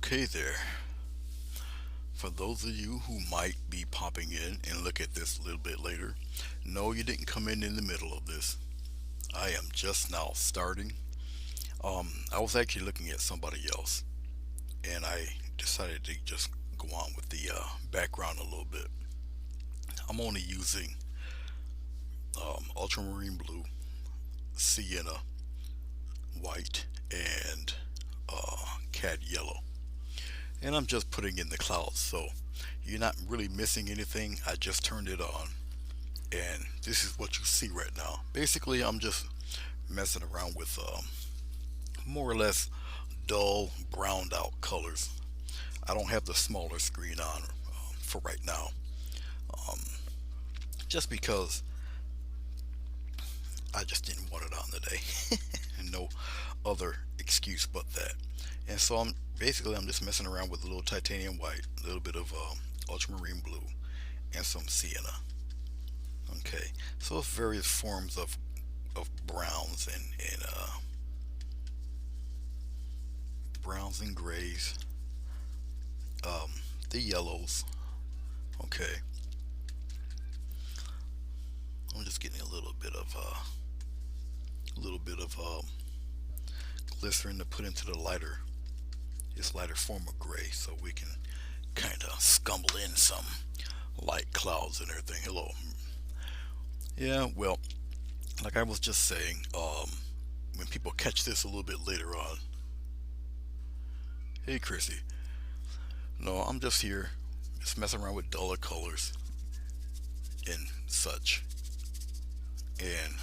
Okay there. For those of you who might be popping in and look at this a little bit later, no, you didn't come in the middle of this. I am just now starting. I was actually looking at somebody else, and I decided to just go on with the background a little bit. I'm only using ultramarine blue, sienna, white, and cad yellow. And I'm just putting in the clouds, so you're not really missing anything. I just turned it on, and this is what you see right now. Basically, I'm just messing around with more or less dull browned out colors. I don't have the smaller screen on for right now, um, just because I just didn't want it on today. And no other excuse but that. And so I'm just messing around with a little titanium white, a little bit of ultramarine blue, and some sienna. Okay, so it's various forms of browns and grays, um, the yellows. Okay, I'm just getting a little bit of glycerin to put into this lighter form of gray, so we can kind of scumble in some light clouds and everything. Hello. Yeah, well, like I was just saying, when people catch this a little bit later on, hey Chrissy, no, I'm just here, just messing around with duller colors and such, and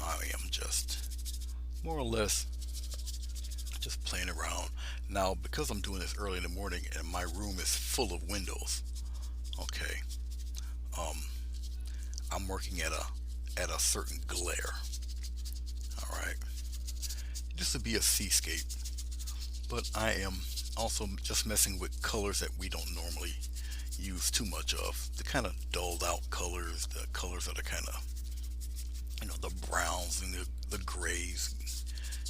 I am just more or less just playing around. Now, because I'm doing this early in the morning and my room is full of windows, okay, um, I'm working at a certain glare. All right, this would be a seascape, but I am also just messing with colors that we don't normally use too much of. The kind of dulled out colors, the colors that are kind of, the browns and the grays,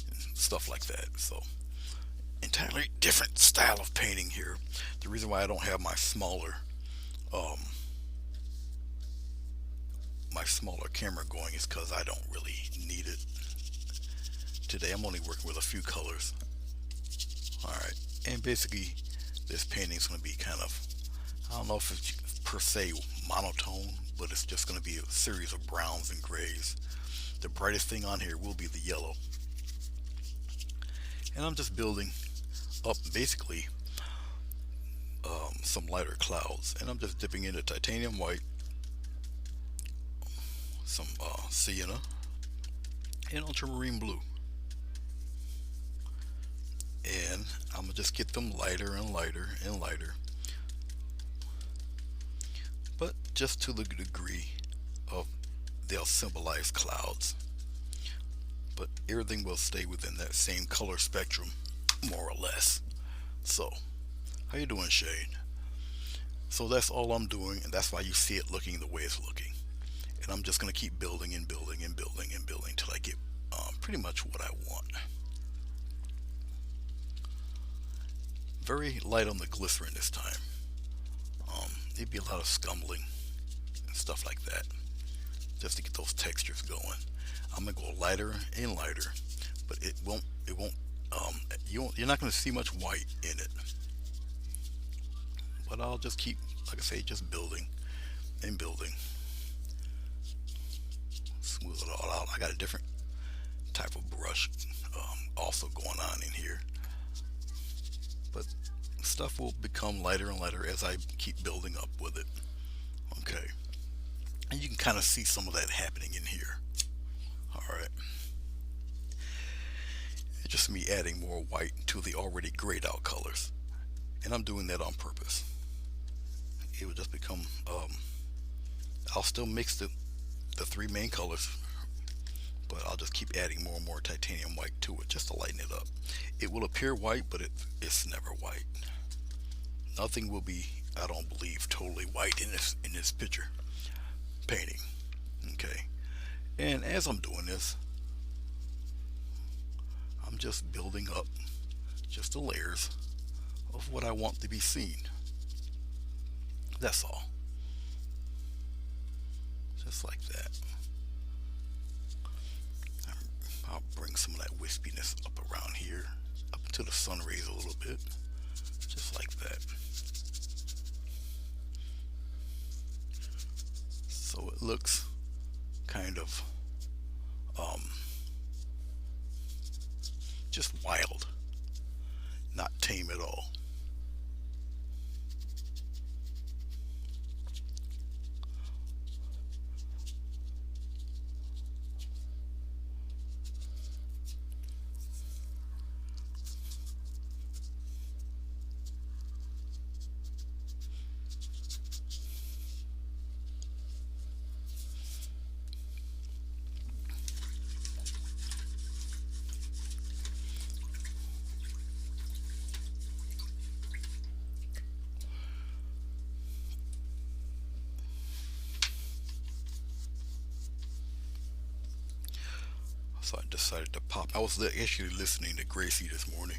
and stuff like that. So entirely different style of painting here. The reason why I don't have um, my smaller camera going is because I don't really need it today. I'm only working with a few colors. All right, and basically this painting is going to be kind of, I don't know if it's per se monotone, but it's just going to be a series of browns and grays. The brightest thing on here will be the yellow, and I'm just building up basically some lighter clouds, and I'm just dipping into titanium white, some sienna, and ultramarine blue, and I'm gonna just get them lighter and lighter and lighter, but just to the degree of they'll symbolize clouds, but everything will stay within that same color spectrum, more or less. So, how you doing, Shane? So that's all I'm doing, and that's why you see it looking the way it's looking. And I'm just gonna keep building and building and building and building until I get pretty much what I want. Very light on the glycerin this time. It'd be a lot of scumbling and stuff like that, just to get those textures going. I'm gonna go lighter and lighter, but it won't you're not gonna see much white in it. But I'll just keep, like I say, just building and building, smooth it all out. I got a different type of brush also going on in here, but stuff will become lighter and lighter as I keep building up with it. Okay, and you can kind of see some of that happening in here. All right, it's just me adding more white to the already grayed out colors, and I'm doing that on purpose. It will just become I'll still mix the three main colors, but I'll just keep adding more and more titanium white to it just to lighten it up. It will appear white, but it's never white. Nothing will be, I don't believe, totally white in this picture painting. Okay, and as I'm doing this, I'm just building up just the layers of what I want to be seen. That's all. Just like that. I'll bring some of that wispiness up around here, up into the sun rays a little bit, just like that. So it looks kind of just wild, not tame at all. So I decided to pop. I was actually listening to Gracie this morning.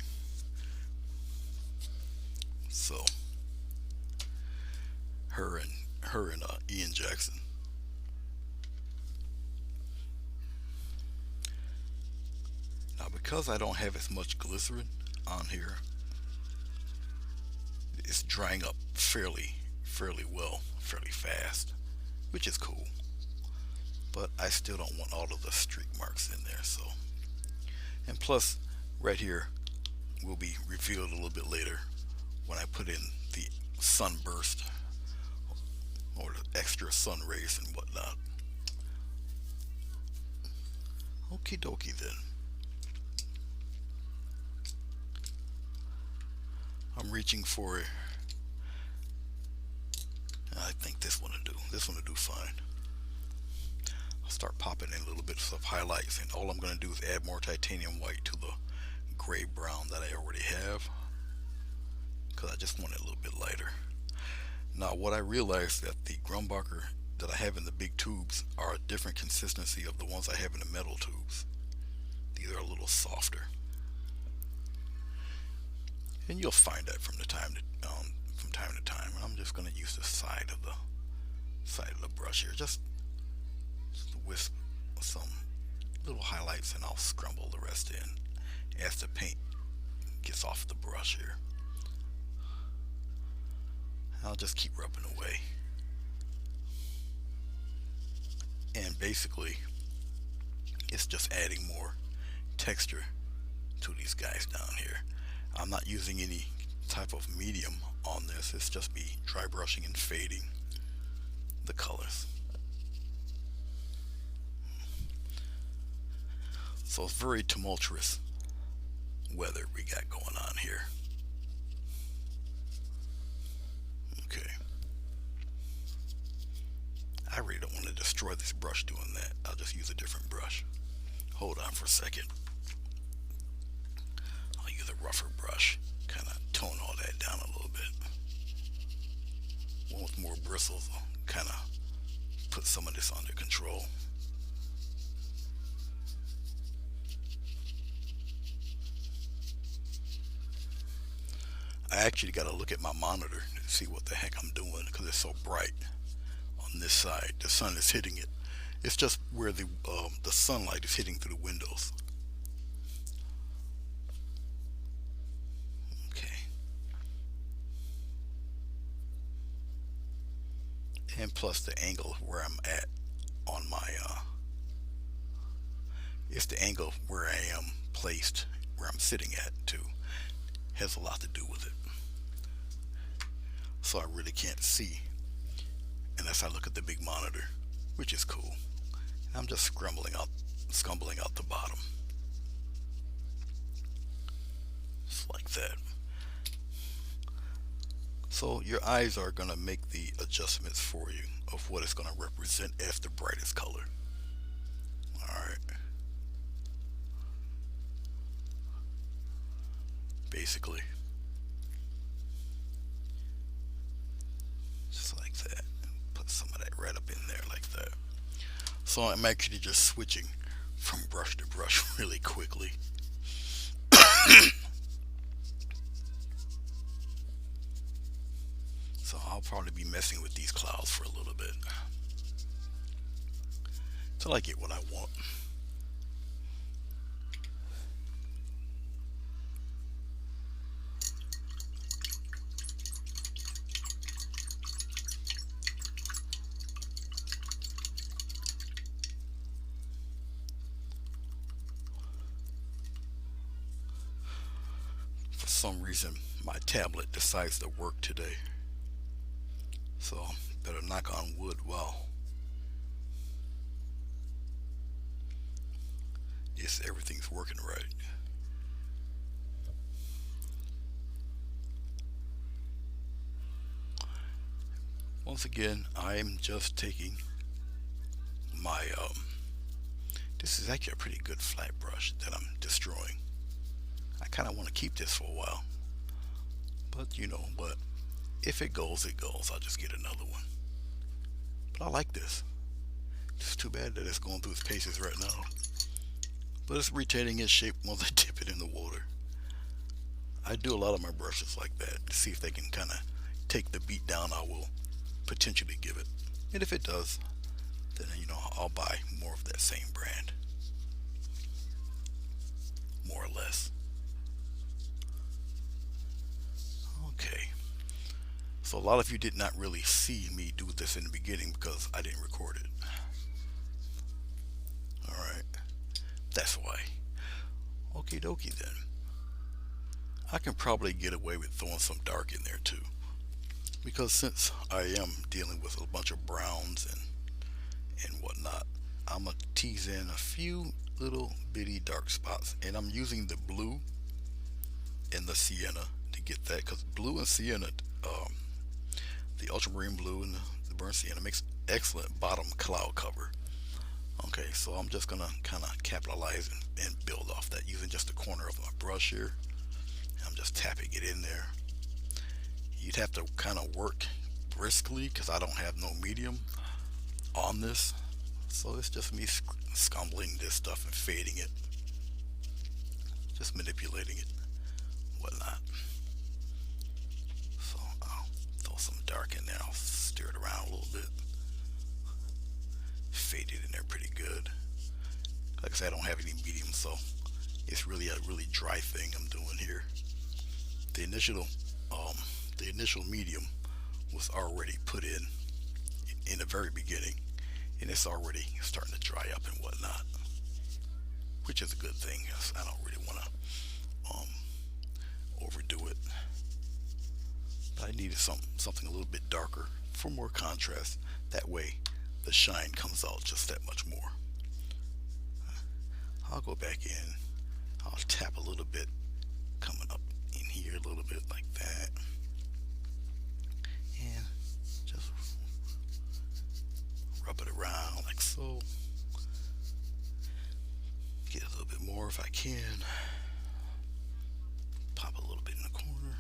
So her and Ian Jackson. Now because I don't have as much glycerin on here, it's drying up fairly well, fairly fast, which is cool. But I still don't want all of the streak marks in there. So, and plus right here will be revealed a little bit later when I put in the sunburst or the extra sun rays and whatnot. Okie dokie then. I'm reaching for it. I think this one will do. This one will do fine. I'll start popping in a little bit of highlights, and all I'm going to do is add more titanium white to the gray brown that I already have, because I just want it a little bit lighter. Now what I realized that the Grumbacher that I have in the big tubes are a different consistency of the ones I have in the metal tubes. These are a little softer, and you'll find that from time to time. I'm just going to use the side of the brush here, just to wisp some little highlights, and I'll scrumble the rest in as the paint gets off the brush here. I'll just keep rubbing away, and basically it's just adding more texture to these guys down here. I'm not using any type of medium on this. It's just me dry brushing and fading the colors. So it's very tumultuous weather we got going on here. Okay. I really don't want to destroy this brush doing that. I'll just use a different brush. Hold on for a second. I'll use a rougher brush. Kind of tone all that down a little bit. One with more bristles will kind of put some of this under control. I actually got to look at my monitor to see what the heck I'm doing, because it's so bright on this side. The sun is hitting it. It's just where the sunlight is hitting through the windows. Okay. And plus the angle where I'm at on my it's the angle where I am placed, where I'm sitting at too, has a lot to do with it. So I really can't see unless I look at the big monitor, which is cool. I'm just scumbling out the bottom, just like that. So your eyes are going to make the adjustments for you of what it's going to represent as the brightest color. Alright. Basically. Just like that. Put some of that right up in there like that. So I'm actually just switching from brush to brush really quickly. probably be messing with these clouds for a little bit till I get what I want. For some reason, my tablet decides to work today, so better knock on wood while yes, everything's working right. Once again, I'm just taking my this is actually a pretty good flat brush that I'm destroying. I kind of want to keep this for a while, but you know, but if it goes, it goes. I'll just get another one. But I like this. It's too bad that it's going through its paces right now, but it's retaining its shape once I dip it in the water. I do a lot of my brushes like that to see if they can kind of take the beat down I will potentially give it. And if it does, then you know I'll buy more of that same brand, more or less. Okay, so a lot of you did not really see me do this in the beginning because I didn't record it. Alright, that's why. Okie dokie then. I can probably get away with throwing some dark in there too, because since I am dealing with a bunch of browns and whatnot, I'm gonna tease in a few little bitty dark spots, and I'm using the blue and the sienna to get that, because blue and sienna, the ultramarine blue and the burnt sienna makes excellent bottom cloud cover. Okay, so I'm just gonna kind of capitalize and build off that using just the corner of my brush here. I'm just tapping it in there. You'd have to kind of work briskly because I don't have no medium on this, so it's just me scumbling this stuff and fading it, just manipulating it, whatnot. So I'll throw some dark in there. I'll stir it around a little bit, fade it in there pretty good. Like I said, I don't have any medium, so it's really a really dry thing I'm doing here. The initial medium was already put in the very beginning, and it's already starting to dry up and whatnot, which is a good thing. I don't really want to overdo it. But I needed something a little bit darker for more contrast. That way, the shine comes out just that much more. I'll go back in. I'll tap a little bit, coming up in here a little bit like that, and just rub it around like so. Get a little bit more if I can. Pop a little bit in the corner,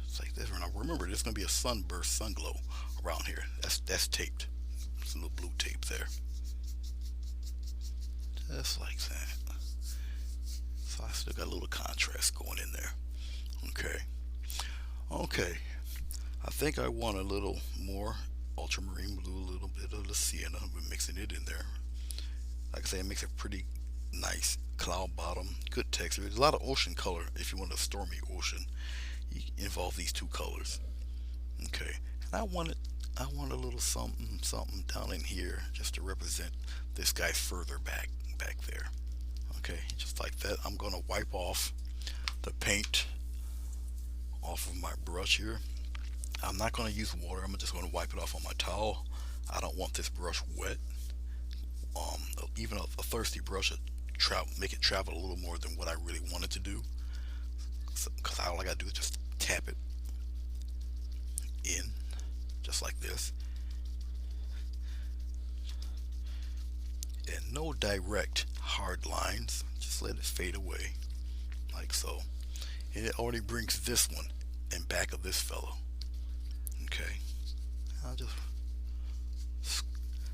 just like this. Now remember, there's going to be a sunburst, sun glow around here. That's taped. Some little blue tape there, just like that. So I still got a little contrast going in there. Okay. I think I want a little more ultramarine blue, a little bit of the sienna. We're mixing it in there. Like I say, it makes a pretty nice cloud bottom, good texture. There's a lot of ocean color. If you want a stormy ocean, you involve these two colors. Okay, and I want a little something down in here just to represent this guy further back there. Okay, just like that. I'm gonna wipe off the paint off of my brush here. I'm not going to use water. I'm just going to wipe it off on my towel. I don't want this brush wet. Even a thirsty brush would make it travel a little more than what I really wanted to do. Because all I got to do is just tap it in, just like this. And no direct hard lines. Just let it fade away, like so. And it already brings this one in back of this fellow. Okay, I'll just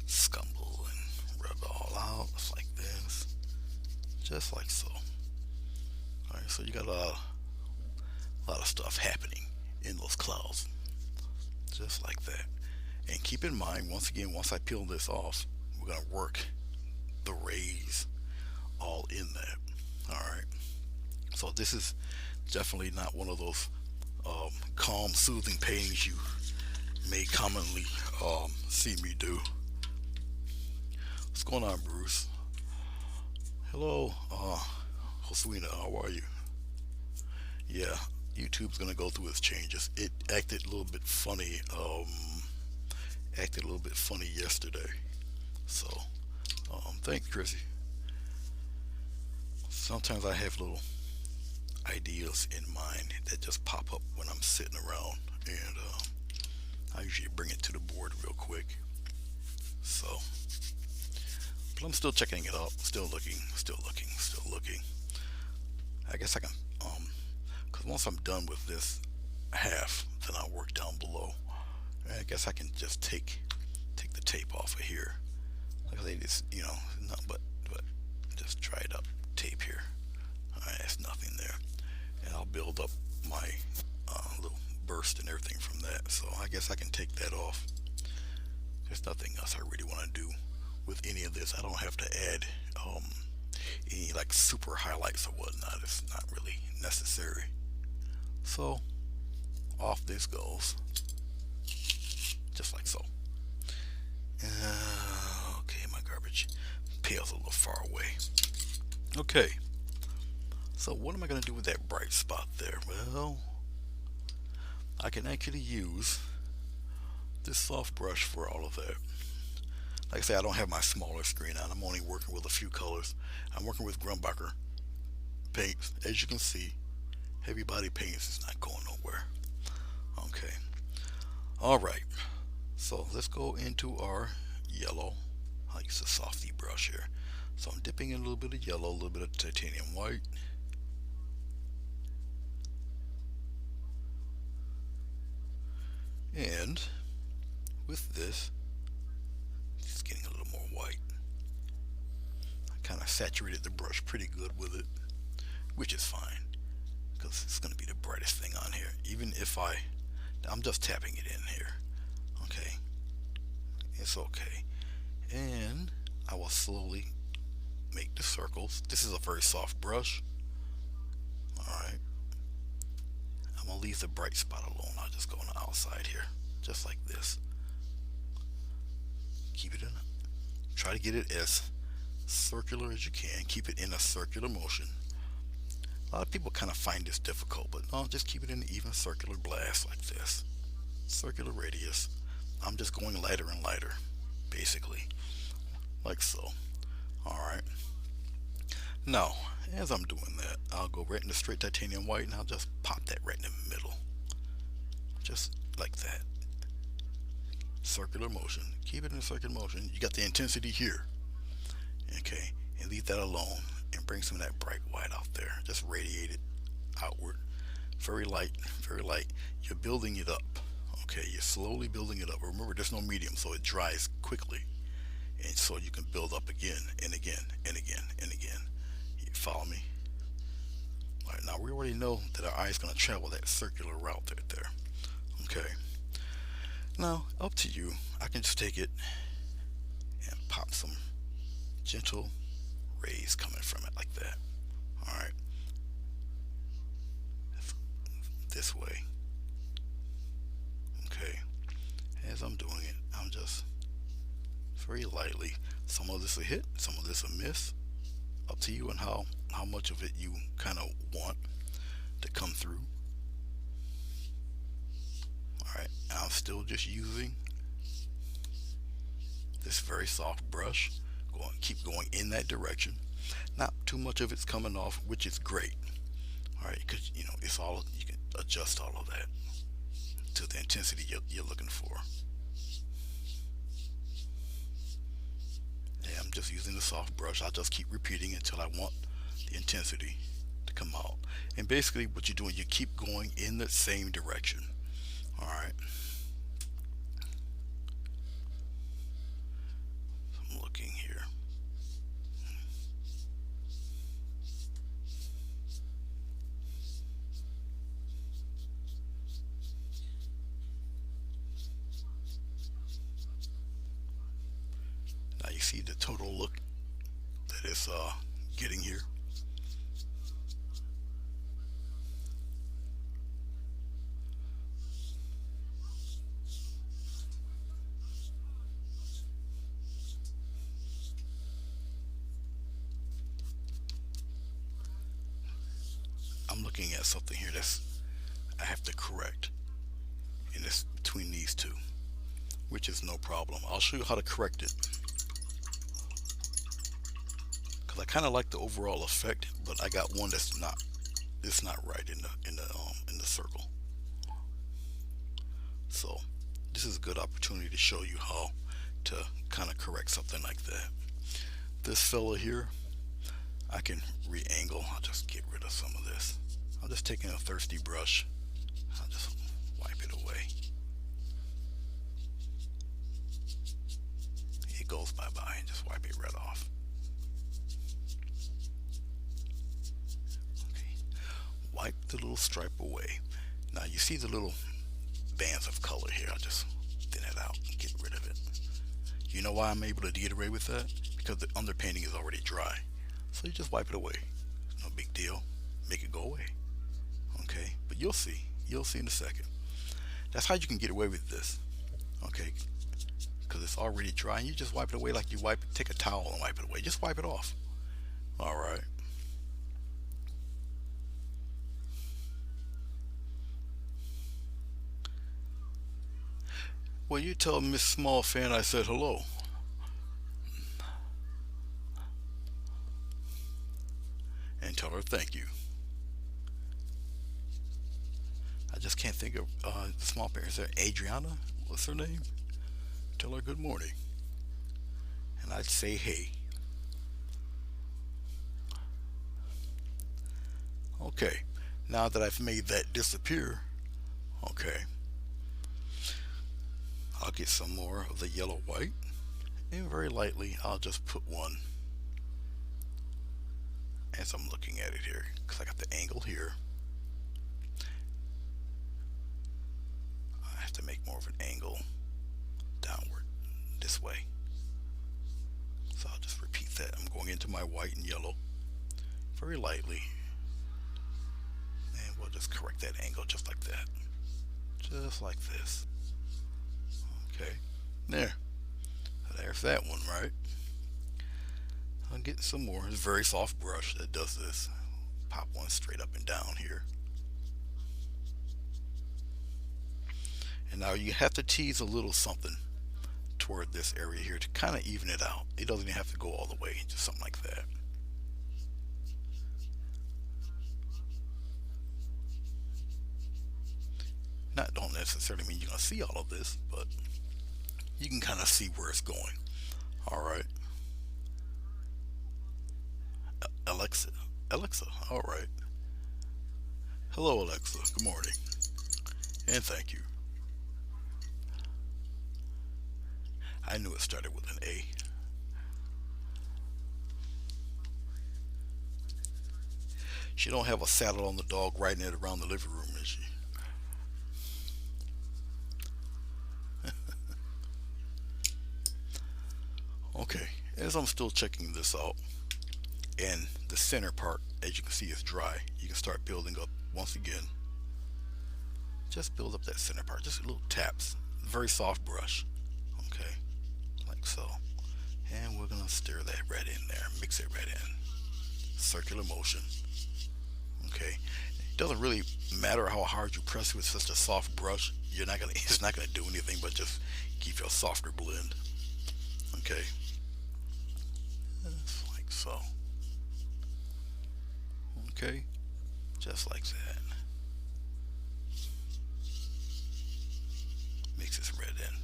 scumble and rub it all out, just like this, just like so. Alright, so you got a lot of stuff happening in those clouds. just like that. And keep in mind, once again, once I peel this off, we're going to work the rays all in that. All right. So this is definitely not one of those calm, soothing paintings you may commonly see me do. What's going on, Bruce? Hello, Joswina, how are you? Yeah, YouTube's gonna go through its changes. It acted a little bit funny yesterday. So, thanks, Chrissy. Sometimes I have little ideas in mind that just pop up when I'm sitting around, and I usually bring it to the board real quick. So, but I'm still checking it out, still looking, still looking, still looking. I guess I can, because once I'm done with this half, then I'll work down below. I guess I can just take the tape off of here. Like I say, it's nothing but just dried up tape here. Alright, that's nothing there, and I'll build up my little burst and everything from that. So I guess I can take that off. There's nothing else I really want to do with any of this. I don't have to add any like super highlights or whatnot. It's not really necessary. So off this goes, just like so. Okay, my garbage pail's a little far away. Okay, so what am I going to do with that bright spot there? Well, I can actually use this soft brush for all of that. Like I say, I don't have my smaller screen on. I'm only working with a few colors. I'm working with Grumbacher paints. As you can see, heavy body paints is not going nowhere. Okay. Alright. So let's go into our yellow. I'll use a softy brush here. So I'm dipping in a little bit of yellow, a little bit of titanium white. And with this, just getting a little more white. I kind of saturated the brush pretty good with it, which is fine because it's going to be the brightest thing on here. Even if I'm just tapping it in here. Okay, it's okay. And I will slowly make the circles. This is a very soft brush. Alright, I'm going to leave the bright spot alone. I'll just go on the outside here, just like this. Keep it in. Try to get it as circular as you can. Keep it in a circular motion. A lot of people kind of find this difficult, but no, just keep it in an even circular blast like this. Circular radius. I'm just going lighter and lighter, basically, like so. Alright. Now, as I'm doing that, I'll go right into straight titanium white, and I'll just pop that right in the middle. Just like that. Circular motion. Keep it in a circular motion. You got the intensity here. Okay, and leave that alone and bring some of that bright white out there. Just radiate it outward. Very light, very light. You're building it up. Okay, you're slowly building it up. Remember, there's no medium, so it dries quickly. And so you can build up again and again and again and again. You follow me? All right, now we already know that our eye is going to travel that circular route right there. Okay. Now, up to you. I can just take it and pop some gentle rays coming from it like that. Alright. This way. Okay. As I'm doing it, I'm just very lightly. Some of this will hit, some of this will miss. Up to you and how much of it you kind of want to come through. Alright, I'm still just using this very soft brush. Keep going in that direction. Not too much of it's coming off, which is great. Alright, because it's all, you can adjust all of that to the intensity you're looking for. Yeah, I'm just using the soft brush. I'll just keep repeating it until I want the intensity to come out. And basically what you're doing, you keep going in the same direction. Alright. I'm looking here. you see the total look that it's getting here. I'm looking at something here that's I have to correct, and it's between these two, which is no problem. I'll show you how to correct it because I kind of like the overall effect, but I got one that's not, it's not right in the circle. So this is a good opportunity to show you how to kind of correct something like that. This fella here, I can re-angle. I'll just get rid of some of this. I'm just taking a thirsty brush. I'll just wipe it away. It goes bye-bye and just wipe it right off. Okay. Wipe the little stripe away. Now you see the little bands of color here. I'll just thin it out and get rid of it. You know why I'm able to get away with that? Because the underpainting is already dry. So you just wipe it away. No big deal. Make it go away. Okay, but you'll see in a second. That's how you can get away with this. Okay, because it's already dry and you just wipe it away like you take a towel and wipe it away. Just wipe it off. All right. Well, you tell Miss Small Fan I said hello. And tell her thank you. I just can't think of the small fan. Is that Adriana? What's her name? Tell her good morning. And I'd say hey. Okay, now that I've made that disappear, okay, I'll get some more of the yellow white, and very lightly I'll just put one as I'm looking at it here, because I got the angle here. I have to make more of an angle downward this way. So I'll just repeat that. I'm going into my white and yellow very lightly, and we'll just correct that angle just like that. Just like this. Okay, there's that one, right? I'm getting some more. It's a very soft brush that does this. Pop one straight up and down here. And now you have to tease a little something toward this area here to kind of even it out. It doesn't even have to go all the way, just something like that. Don't necessarily mean you're going to see all of this, but you can kind of see where it's going. All right. Alexa. All right. Hello, Alexa. Good morning. And thank you. I knew it started with an A. She don't have a saddle on the dog riding it around the living room, is she? Okay, as I'm still checking this out, and the center part, as you can see, is dry, you can start building up once again. Just build up that center part, just little taps, very soft brush, okay, like so. And we're gonna stir that right in there, mix it right in, circular motion. Okay, it doesn't really matter how hard you press with such a soft brush. It's not gonna do anything but just give you a softer blend. Okay, just like so. Okay, just like that. Mix this red in.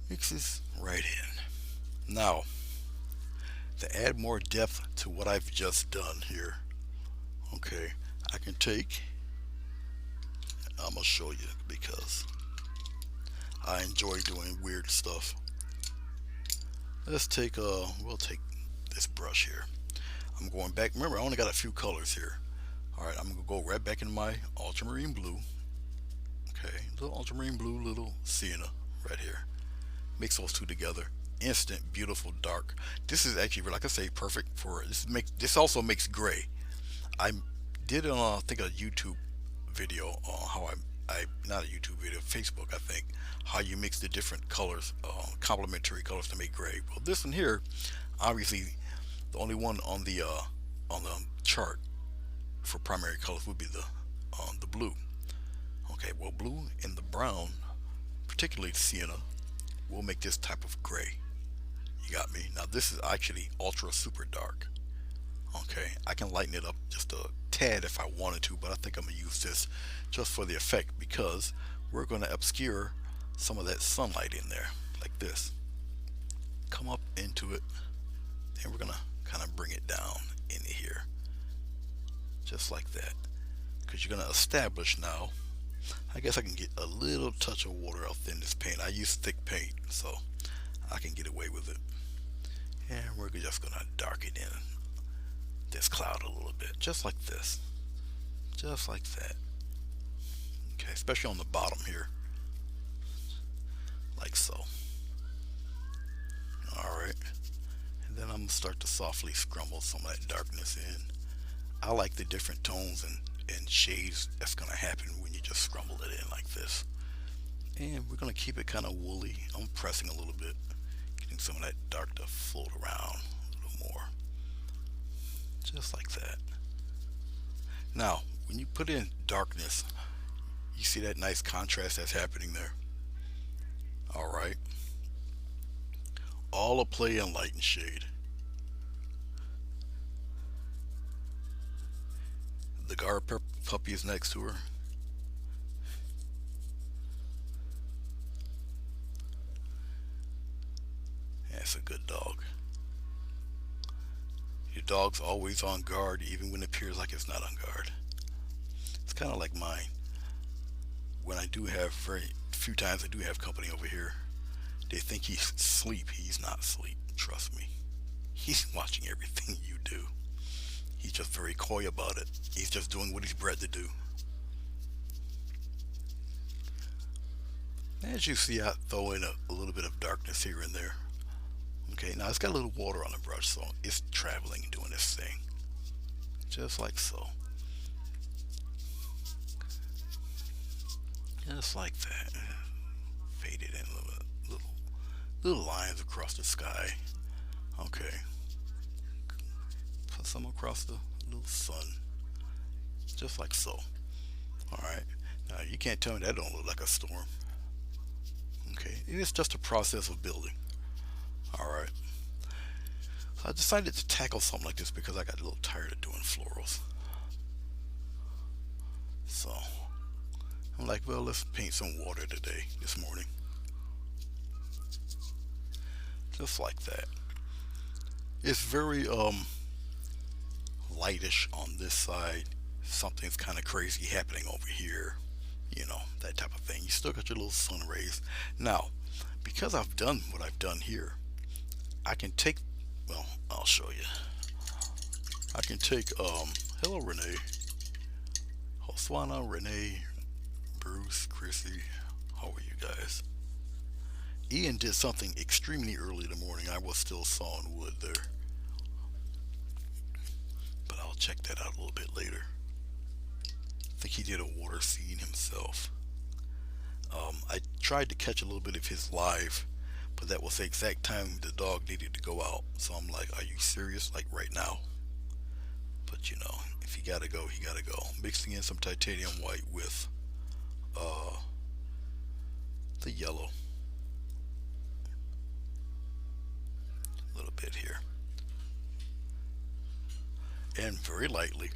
Mixes right in. Now, to add more depth to what I've just done here, okay, I can take, I'm gonna show you because I enjoy doing weird stuff. Let's take we'll take this brush here. I'm going back. Remember, I only got a few colors here. All right, I'm gonna go right back in my ultramarine blue. Okay, little ultramarine blue, little sienna right here. Mix those two together. Instant, beautiful, dark. This is actually, like I say, perfect for this. This also makes gray. I did it on, I think, a YouTube video on how I not a YouTube video, Facebook, I think, how you mix the different colors, complementary colors to make gray. Well, this one here, obviously, the only one on the chart for primary colors would be the blue. Okay, well, blue and the brown, particularly sienna, will make this type of gray. You got me. Now this is actually ultra super dark. Okay, I can lighten it up just a tad if I wanted to, but I think I'm gonna use this just for the effect because we're gonna obscure some of that sunlight in there, like this. Come up into it, and we're gonna kind of bring it down in here, just like that. Because you're gonna establish now. I guess I can get a little touch of water out in this paint. I use thick paint, so I can get away with it. And we're just gonna darken in this cloud a little bit, just like this, just like that. Okay, especially on the bottom here, like so. All right, and then I'm gonna start to softly scrumble some of that darkness in. I like the different tones and shades that's gonna happen when you just scrumble it in like this. And we're gonna keep it kind of woolly. I'm pressing a little bit, getting some of that dark to float around a little more, just like that. Now, when you put in darkness, you see that nice contrast that's happening there. All right, all a play in light and shade. The guard puppy is next to her. That's a good dog. Your dog's always on guard even when it appears like it's not on guard. It's kind of like mine. When I do have very few times I do have company over here, they think he's asleep. He's not asleep. Trust me. He's watching everything you do. He's just very coy about it. He's just doing what he's bred to do. As you see, I throw in a little bit of darkness here and there. Okay, now it's got a little water on the brush, so it's traveling and doing this thing. Just like so. Just like that. Fade it in little lines across the sky. Okay. Put some across the little sun. Just like so. Alright. Now you can't tell me that don't look like a storm. Okay. It's just a process of building. Alright. So I decided to tackle something like this because I got a little tired of doing florals. So I'm like, well, let's paint some water today, this morning. Just like that. It's very lightish on this side. Something's kind of crazy happening over here. You know, that type of thing. You still got your little sun rays. Now, because I've done what I've done here, I can take, well, I'll show you. I can take, hello Renee, Hoswana, Renee, Bruce, Chrissy, how are you guys? Ian did something extremely early in the morning. I was still sawing wood there. But I'll check that out a little bit later. I think he did a water scene himself. I tried to catch a little bit of his live, but that was the exact time the dog needed to go out. So I'm like, are you serious? Like right now? But you know, if he gotta go, he gotta go. Mixing in some titanium white with the yellow. A little bit here. And very lightly.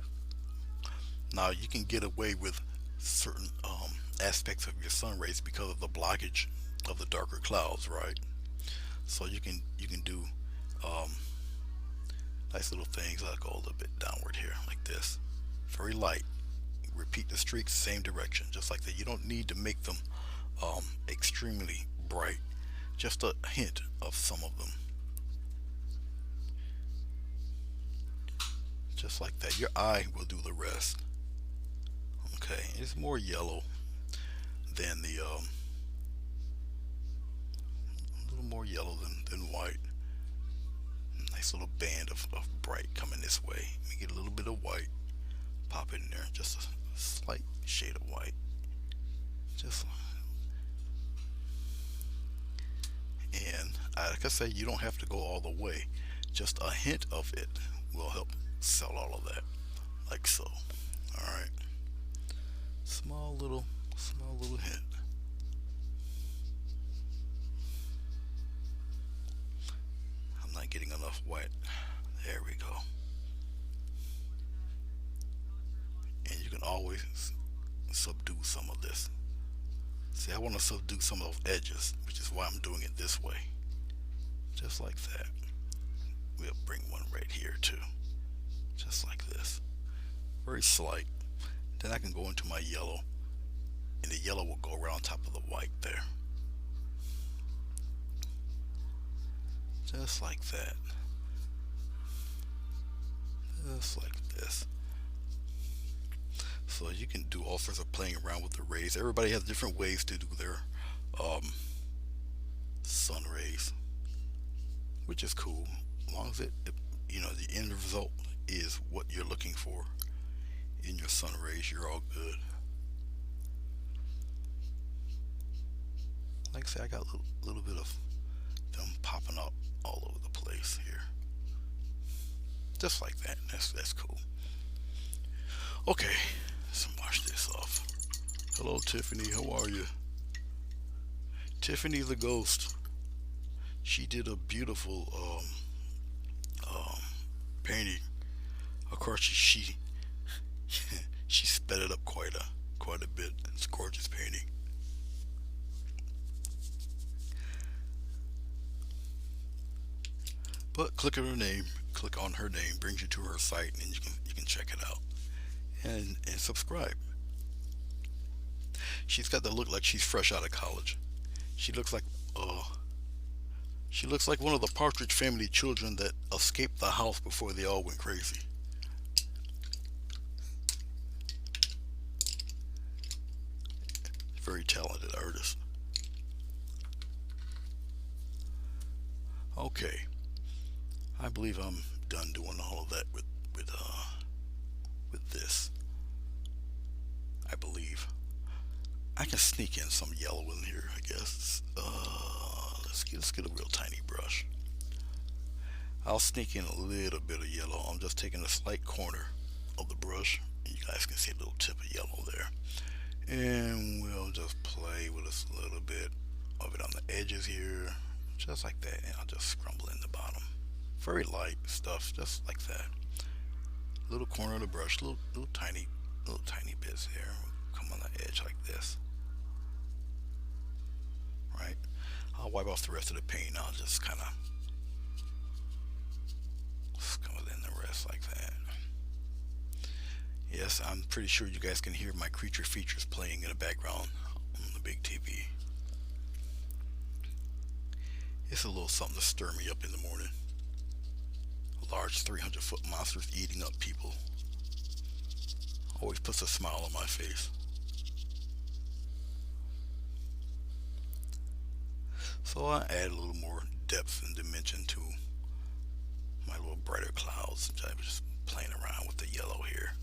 Now you can get away with certain aspects of your sun rays because of the blockage of the darker clouds, right? So you can do nice little things. I'll go a little bit downward here like this. Very light. Repeat the streaks, same direction, just like that. You don't need to make them extremely bright. Just a hint of some of them. Just like that. Your eye will do the rest. Okay, it's more yellow than the a little little more yellow than white. Nice little band of bright coming this way. We get a little bit of white. Pop it in there, just a slight shade of white. Just and like I say, you don't have to go all the way. Just a hint of it will help sell all of that, like so. All right, small little hint. I'm not getting enough white. There we go. And you can always subdue some of this. See, I want to subdue some of those edges, which is why I'm doing it this way. Just like that. We'll bring one right here too. Just like this. Very slight. Then I can go into my yellow, and the yellow will go around top of the white there. Just like that. Just like this. So you can do all sorts of playing around with the rays. Everybody has different ways to do their sun rays, which is cool. As long as the end result is what you're looking for in your sun rays, you're all good. Like I say, I got a little bit of them popping up all over the place here. Just like that. That's cool. Okay, let's wash this off. Hello, Tiffany. How are you? Tiffany the Ghost. She did a beautiful painting. Of course, she she sped it up quite a bit. It's a gorgeous painting. But click on her name, brings you to her site, and you can check it out and subscribe. She's got the look like she's fresh out of college. She looks like one of the Partridge Family children that escaped the house before they all went crazy. Very talented artist. Okay, I believe I'm done doing all of that with this. I believe I can sneak in some yellow in here, I guess. Let's get a real tiny brush. I'll sneak in a little bit of yellow. I'm just taking a slight corner of the brush, and you guys can see a little tip of yellow there. And we'll just play with a little bit of it on the edges here, just like that. And I'll just scrumble in the bottom. Very light stuff, just like that. Little corner of the brush, little tiny bits here. Come on the edge like this. Right. I'll wipe off the rest of the paint. I'll just kind of come in the rest like that. Yes, I'm pretty sure you guys can hear my creature features playing in the background on the big TV. It's a little something to stir me up in the morning. Large 300-foot monsters eating up people always puts a smile on my face. So I add a little more depth and dimension to my little brighter clouds. I'm just playing around with the yellow here,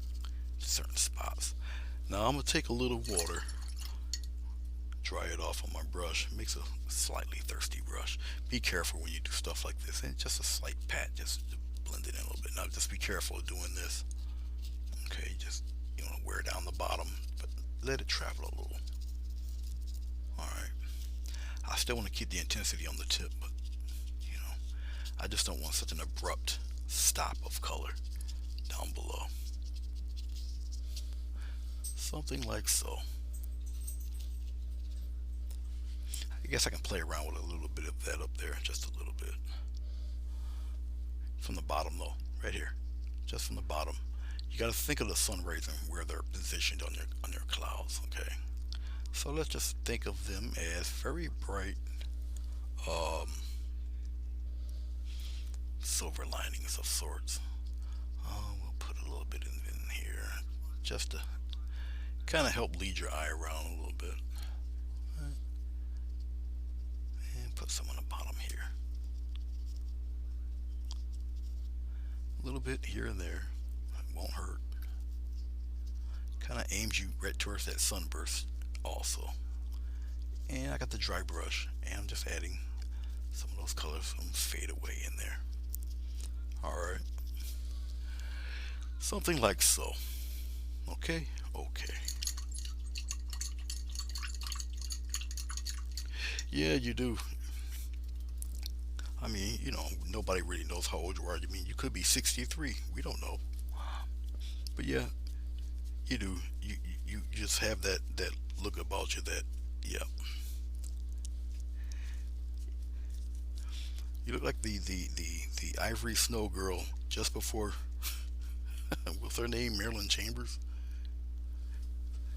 certain spots. Now I'm gonna take a little water, dry it off on my brush. Makes a slightly thirsty brush. Be careful when you do stuff like this, and just a slight pat, just to blend it in a little bit. Now just be careful of doing this. Okay, just you want to wear down the bottom, but let it travel a little. All right. I still want to keep the intensity on the tip, but I just don't want such an abrupt stop of color down below. Something like so. I guess I can play around with a little bit of that up there, just a little bit. From the bottom though, right here, just from the bottom. You got to think of the sun rays and where they're positioned on your clouds. Okay, so let's just think of them as very bright silver linings of sorts. We'll put a little bit in here just to kind of help lead your eye around a little bit. Right. And put some on the bottom here. A little bit here and there. It won't hurt. Kind of aims you right towards that sunburst also. And I got the dry brush, and I'm just adding some of those colors, some fade away in there. Alright. Something like so. Okay? Okay. Yeah, you do. I mean, nobody really knows how old you are. I mean, you could be 63. We don't know. But yeah, you do. You just have that look about you that, yeah. You look like the Ivory Snow girl just before, what's her name? Marilyn Chambers.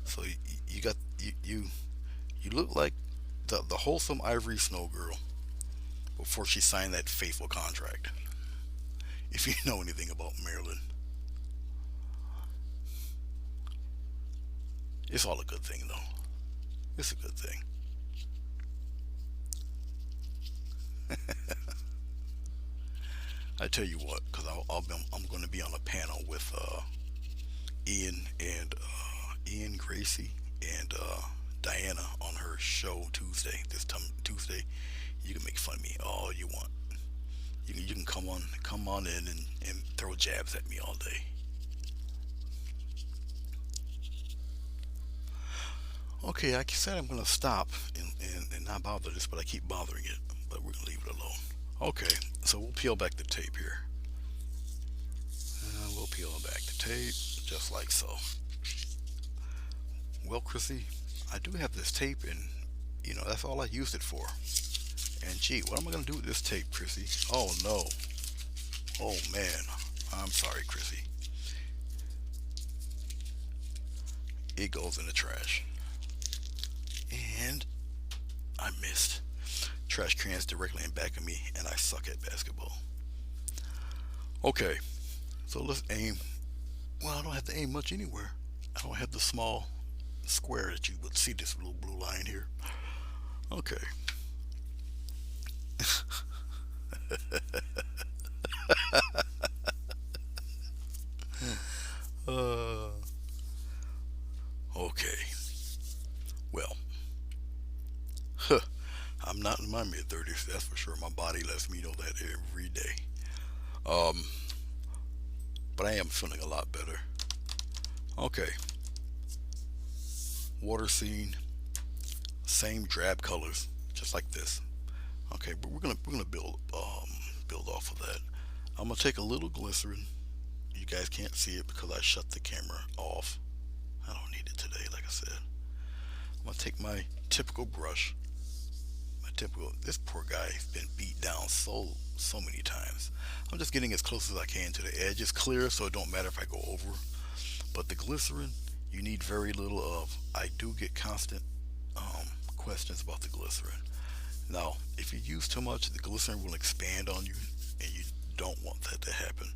So you got, you look like the wholesome Ivory Snow girl before she signed that faithful contract. If you know anything about Marilyn, it's all a good thing though. It's a good thing. I tell you what, because I'm going to be on a panel with Ian Gracie and Diana on her show Tuesday. This time Tuesday, you can make fun of me all you want. You can come on in and throw jabs at me all day. Okay, I said I'm gonna stop and not bother this, but I keep bothering it. But we're gonna leave it alone. Okay, so we'll peel back the tape here. We'll peel back the tape just like so. Well, Chrissy, I do have this tape, and that's all I used it for. And gee, what am I gonna do with this tape, Chrissy? Oh no. Oh man. I'm sorry, Chrissy. It goes in the trash. And I missed. Trash cans directly in back of me, and I suck at basketball. Okay, so let's aim. Well, I don't have to aim much anywhere. I don't have the small square that you would see, this little blue line here. Okay. uh, okay. Well, I'm not in my mid 30s, that's for sure. My body lets me know that every day. Um, but I am feeling a lot better. Okay. Water scene, same drab colors, just like this. Okay, but we're gonna build off of that. I'm gonna take a little glycerin. You guys can't see it because I shut the camera off. I don't need it today, like I said. I'm gonna take my typical brush. This poor guy has been beat down so many times. I'm just getting as close as I can to the edge. It's clear, so it don't matter if I go over. But the glycerin, you need very little of. I do get constant questions about the glycerin. Now, if you use too much, the glycerin will expand on you, and you don't want that to happen.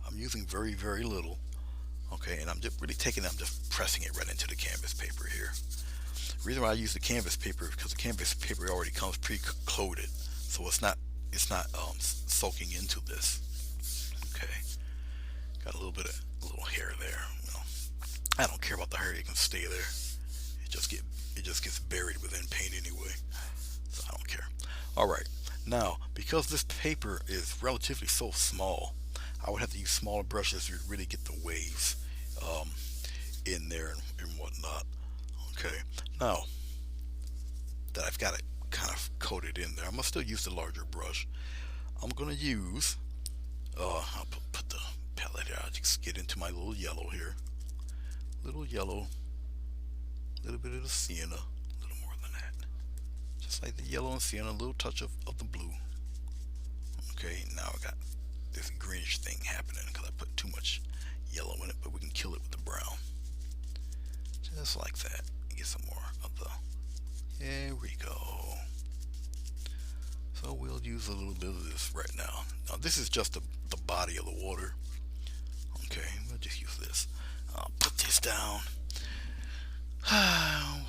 I'm using very, very little. Okay, and I'm just really I'm just pressing it right into the canvas paper here. The reason why I use the canvas paper is because the canvas paper already comes pre-coated, so it's not soaking into this. Okay, got a little hair there. I don't care about the hair; it can stay there. It just gets buried within paint anyway, so I don't care. All right, now because this paper is relatively so small, I would have to use smaller brushes to really get the waves um, in there and whatnot. Okay, now that I've got it kind of coated in there, I'm gonna still use the larger brush. I'm gonna use, I'll put the palette here. I'll just get into my little yellow here. Little yellow, a little bit of the sienna, a little more than that. Just like the yellow and sienna, a little touch of the blue. Okay, now I got this greenish thing happening because I put too much yellow in it, but we can kill it with the brown. Just like that. Get some more of the, there we go. So we'll use a little bit of this right now. Now this is just the body of the water. Okay, we'll just use this. I'll put this down.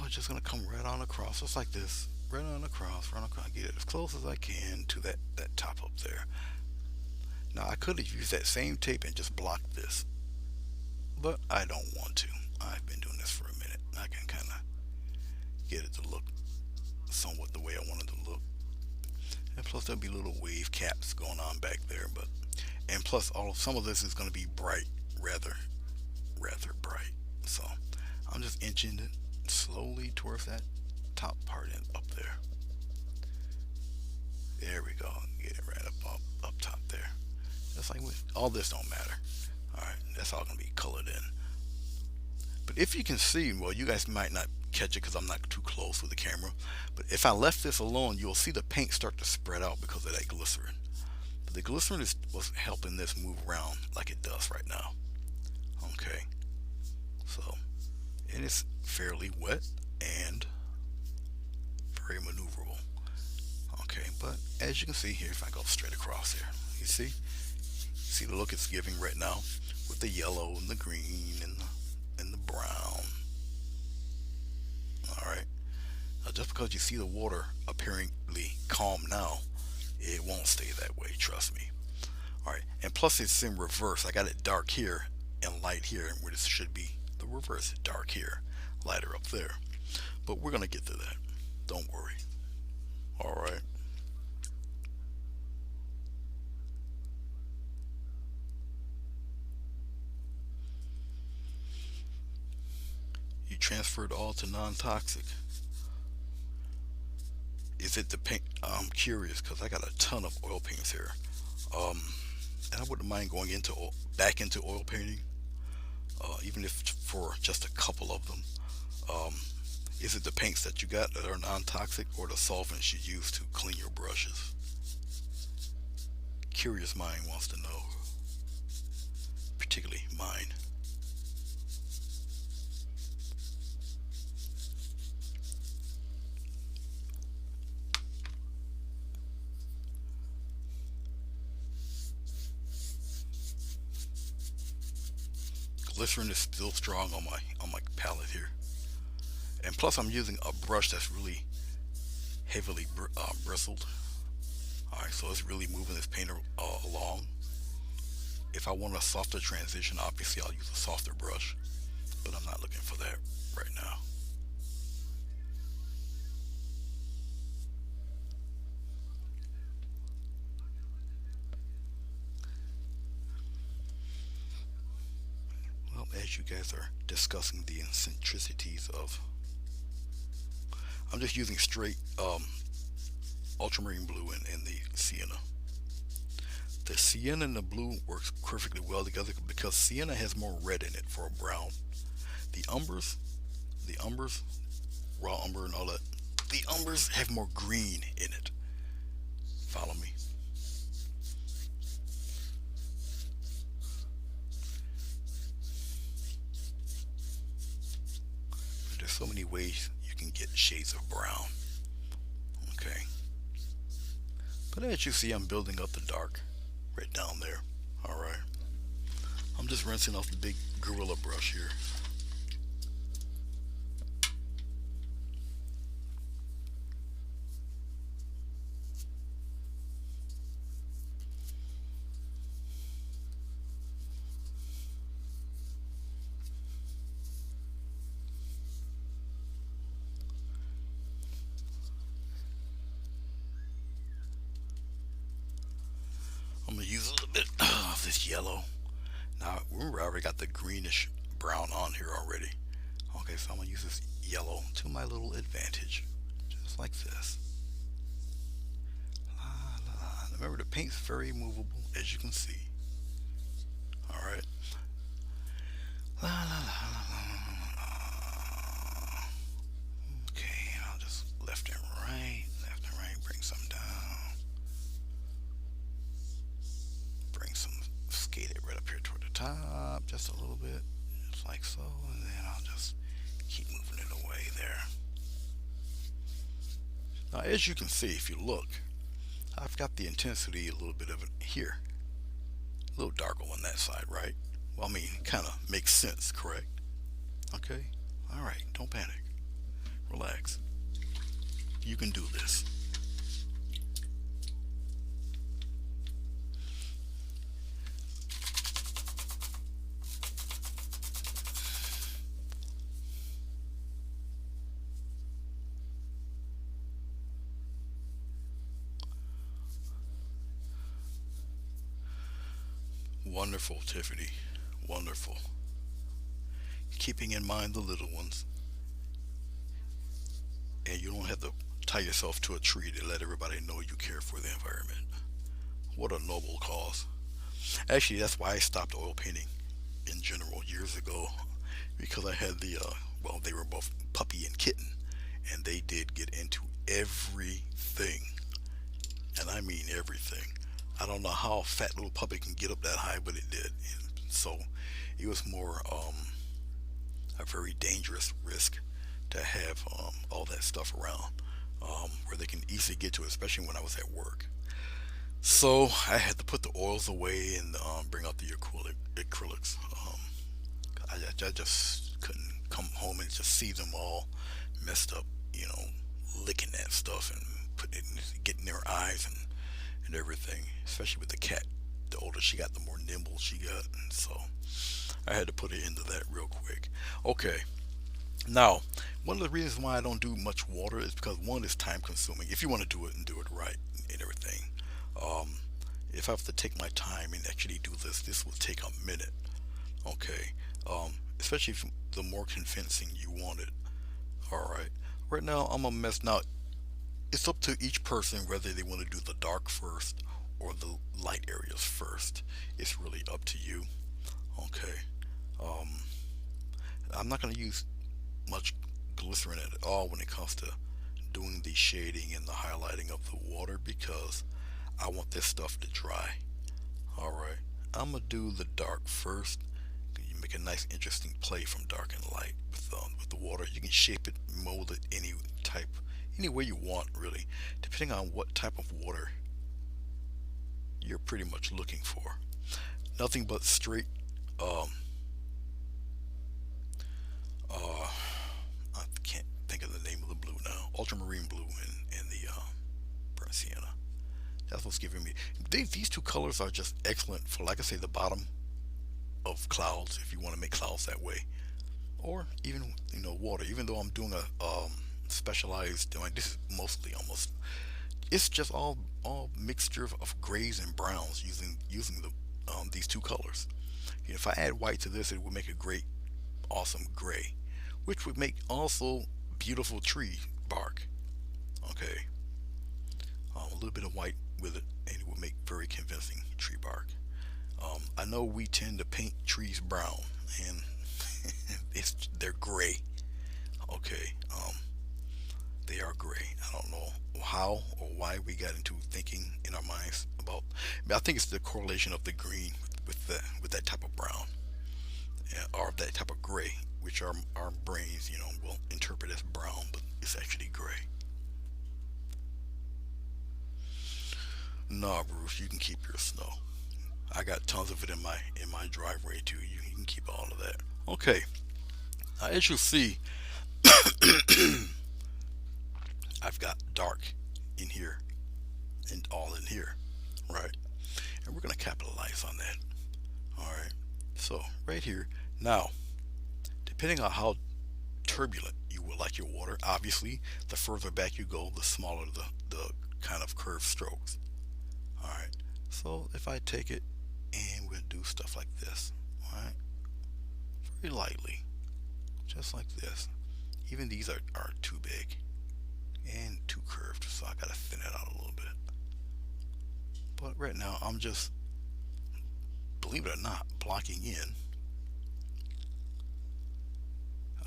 We're just gonna come right on across, just like this. run across, get it as close as I can to that top up there. Now I could have used that same tape and just blocked this, but I don't want to. I've been doing this for a minute. I can kind of get it to look somewhat the way I want it to look. And plus there'll be little wave caps going on back there, but and plus some of this is going to be bright, rather bright. So I'm just inching it slowly towards that top part and up there. There we go. Get it right up top there. Just like all this don't matter. All right, that's all gonna be colored in. But if you can see, well, you guys might not catch it because I'm not too close with the camera. But if I left this alone, you'll see the paint start to spread out because of that glycerin. But the glycerin was helping this move around like it does right now. Okay, so and it's fairly wet and very maneuverable. Okay, but as you can see here, if I go straight across here, you see the look it's giving right now with the yellow and the green and the brown. All right, now just because you see the water apparently calm now, it won't stay that way. Trust me. All right, and plus it's in reverse. I got it dark here and light here, where this should be the reverse: dark here, lighter up there. But we're gonna get to that. Don't worry. All right. You transferred all to non-toxic. Is it the paint? I'm curious because I got a ton of oil paints here, um, and I wouldn't mind going back into oil painting, even if for just a couple of them. Um, is it the paints that you got that are non-toxic, or the solvents you use to clean your brushes? Curious mind wants to know, particularly mine. Glycerin is still strong on my palette here, and plus I'm using a brush that's really heavily bristled. All right, so it's really moving this painter along. If I want a softer transition, obviously I'll use a softer brush, but I'm not looking for that right now. Well, as you guys are discussing the eccentricities of, I'm just using straight ultramarine blue and the sienna. The sienna and the blue works perfectly well together because sienna has more red in it for a brown. The umbers, the umbers, raw umber and all that, the umbers have more green in it. Follow me. There's so many ways you can get shades of brown. Okay. But as you see, I'm building up the dark right down there. All right. I'm just rinsing off the big Gorilla brush here. I'm gonna use a little bit of this yellow. Now remember, I already got the greenish brown on here already. Okay, so I'm gonna use this yellow to my little advantage, just like this. La, la, la. Remember, the paint's very movable, as you can see. All right. La, la, la, la, la. Okay, and I'll just left and right, bring some down. Bring some, skate it right up here toward the top, just a little bit, just like so, and then I'll just keep moving it away there. Now, as you can see, if you look, I've got the intensity a little bit of it here, a little darker on that side, right? Well, I mean, kind of makes sense, correct? Okay, all right, don't panic, relax. You can do this. Wonderful, Tiffany. Wonderful. Keeping in mind the little ones, and you don't have to tie yourself to a tree to let everybody know you care for the environment. What a noble cause. Actually, that's why I stopped oil painting in general years ago, because I had well, they were both puppy and kitten, and they did get into everything, and I mean everything. I don't know how a fat little puppy can get up that high, but it did. And so it was more a very dangerous risk to have all that stuff around where they can easily get to it, especially when I was at work. So I had to put the oils away and bring out the acrylics. I just couldn't come home and just see them all messed up, you know, licking that stuff and putting it, getting their eyes and everything, especially with the cat. The older she got, the more nimble she got, and so I had to put it into that real quick. Okay, now one of the reasons why I don't do much water is because one is time consuming. If you want to do it and do it right and everything, um, if I have to take my time and actually do this, this will take a minute. Okay, especially if the more convincing you want it. All right. Right now, I'm a mess. Now, it's up to each person whether they want to do the dark first or the light areas first. It's really up to you. Okay. Um, I'm not going to use much glycerin at all when it comes to doing the shading and the highlighting of the water because I want this stuff to dry. All right. I'm going to do the dark first. You make a nice, interesting play from dark and light with the water. You can shape it, mold it type, any way you want, really, depending on what type of water you're pretty much looking for. Nothing but straight. Um, I can't think of the name of the blue now. Ultramarine blue and the burnt sienna. That's what's giving me. These two colors are just excellent for, like I say, the bottom of clouds if you want to make clouds that way, or even water. Even though I'm doing a specialized, doing this is mostly almost it's just all mixture of grays and browns using the these two colors. If I add white to this, it would make a great, awesome gray, which would make also beautiful tree bark. Okay, a little bit of white with it, and it would make very convincing tree bark. I know we tend to paint trees brown, and they're gray. Okay, they are gray. I don't know how or why we got into thinking in our minds about. I think it's the correlation of the green with that type of brown, or that type of gray, which our brains, will interpret as brown, but it's actually gray. Nah, Bruce, you can keep your snow. I got tons of it in my driveway too. You can keep all of that. Okay. Now, as you see, I've got dark in here and all in here, right? And we're gonna capitalize on that. All right. So right here. Now, depending on how turbulent you would like your water, obviously, the further back you go, the smaller the kind of curved strokes. All right. So if I take it and we'll do stuff like this, all right, very lightly, just like this. Even these are too big and too curved, so I gotta thin it out a little bit. But right now, I'm just, believe it or not, blocking in.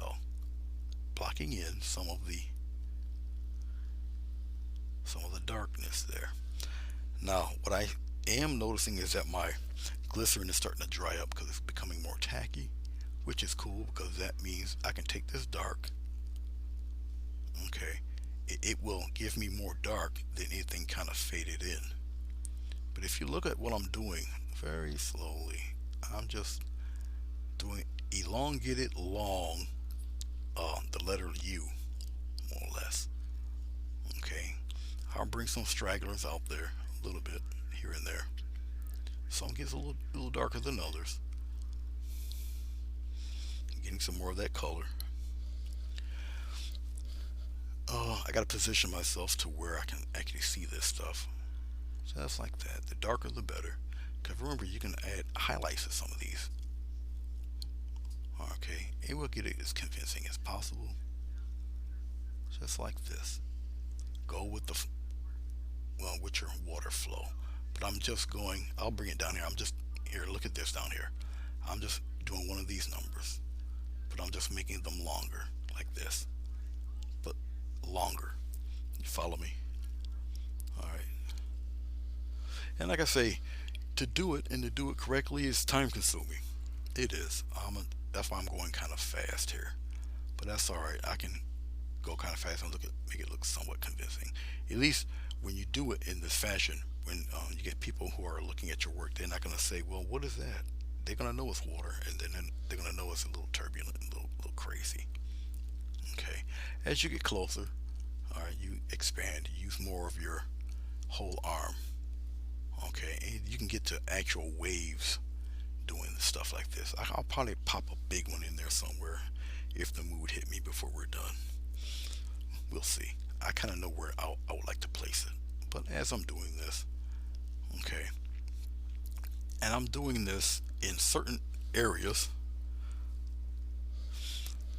Oh, blocking in some of the darkness there. Now, what I am noticing is that my glycerin is starting to dry up because it's becoming more tacky, which is cool because that means I can take this dark. Okay, it will give me more dark than anything kind of faded in. But if you look at what I'm doing very slowly, I'm just doing elongated long, the letter U, more or less. I'll bring some stragglers out there a little bit here and there. Some gets a little darker than others. Getting some more of that color. I gotta position myself to where I can actually see this stuff. So that's like that. The darker the better. Because remember, you can add highlights to some of these. Okay, it will get it as convincing as possible. Just like this. Go with the well with your water flow. But I'm just going. I'll bring it down here. I'm just here. Look at this down here. I'm just doing one of these numbers, but I'm just making them longer, like this. But longer. You follow me? All right. And like I say, to do it and to do it correctly is time consuming. It is. That's why I'm going kind of fast here. But that's all right. I can go kind of fast and make it look somewhat convincing. At least when you do it in this fashion, when you get people who are looking at your work, they're not going to say, "Well, what is that?" They're going to know it's water, and then they're going to know it's a little turbulent, a little crazy. Okay. As you get closer, all right, you expand, you use more of your whole arm. Okay, and you can get to actual waves doing stuff like this. I'll probably pop a big one in there somewhere if the mood hit me before we're done. We'll see. I kind of know where I would like to place it. But as I'm doing this, okay, and I'm doing this in certain areas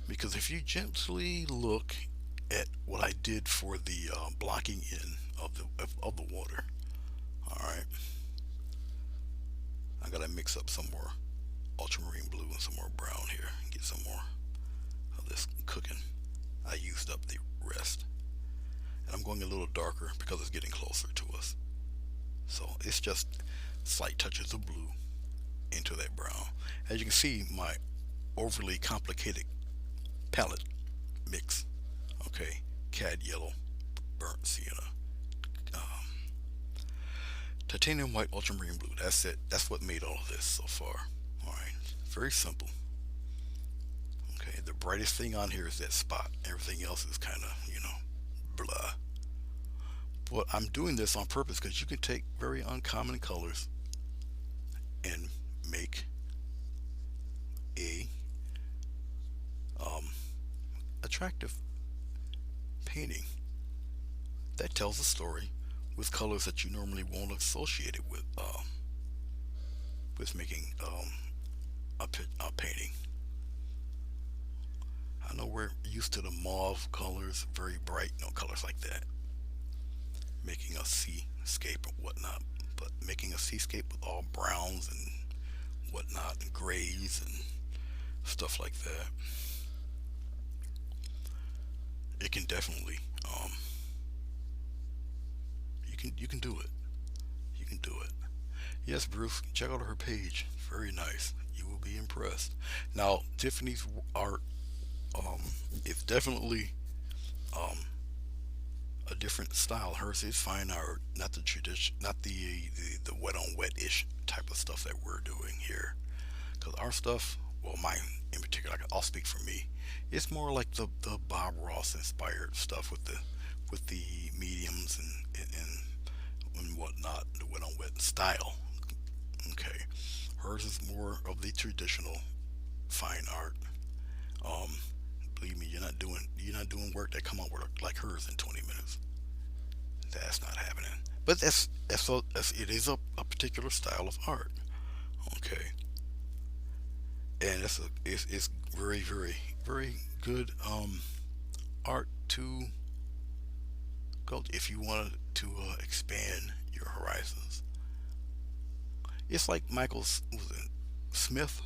because if you gently look at what I did for the blocking in of the water, all right, I gotta mix up some more ultramarine blue and some more brown here. Get some more of this cooking. I used up the rest. And I'm going a little darker because it's getting closer to us. So it's just slight touches of blue into that brown. As you can see, my overly complicated palette mix. Okay, cad yellow, burnt sienna, um, titanium white, ultramarine blue. That's it. That's what made all of this so far. All right, very simple. Okay, the brightest thing on here is that spot. Everything else is kind of, blah. But I'm doing this on purpose because you can take very uncommon colors and make a um, attractive painting that tells a story with colors that you normally won't associate it with making a painting. I know we're used to the mauve colors, very bright, colors like that, making a seascape and whatnot. But making a seascape with all browns and whatnot, and grays and stuff like that, it can definitely, you can do it. You can do it. Yes, Bruce, check out her page. Very nice. You will be impressed. Now, Tiffany's art um, is definitely um, a different style. Hers is fine art, not the tradition, not the wet on wet ish type of stuff that we're doing here. Because our stuff, well, mine in particular, I'll speak for me. It's more like the Bob Ross inspired stuff with the mediums and whatnot, the wet on wet style. Okay, hers is more of the traditional fine art. Um, Believe me, you're not doing work that come out with like hers in 20 minutes. That's not happening. But it is a particular style of art. Okay, and it's very very good art to go if you wanted to expand your horizons. It's like Smith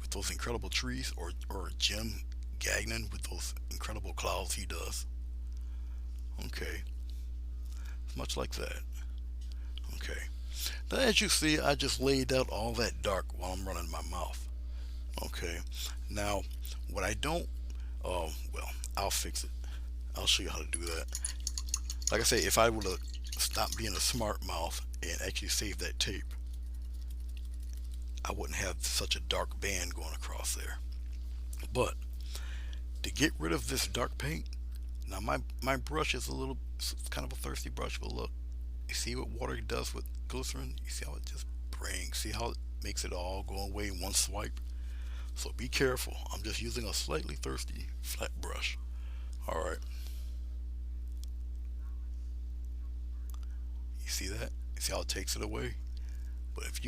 with those incredible trees, or Jim Gagnon with those incredible clouds he does. Okay, it's much like that. Okay, now as you see, I just laid out all that dark while I'm running my mouth. Okay, now what I don't, well, I'll fix it. I'll show you how to do that. Like I say, if I were to stop being a smart mouth and actually save that tape, I wouldn't have such a dark band going across there. But to get rid of this dark paint, now my brush is a little It's kind of a thirsty brush, but look, you see what water does with glycerin? You see how it just brings, see how it makes it all go away in one swipe? So be careful. I'm just using a slightly thirsty flat brush. Alright, you see that? You see how it takes it away? But if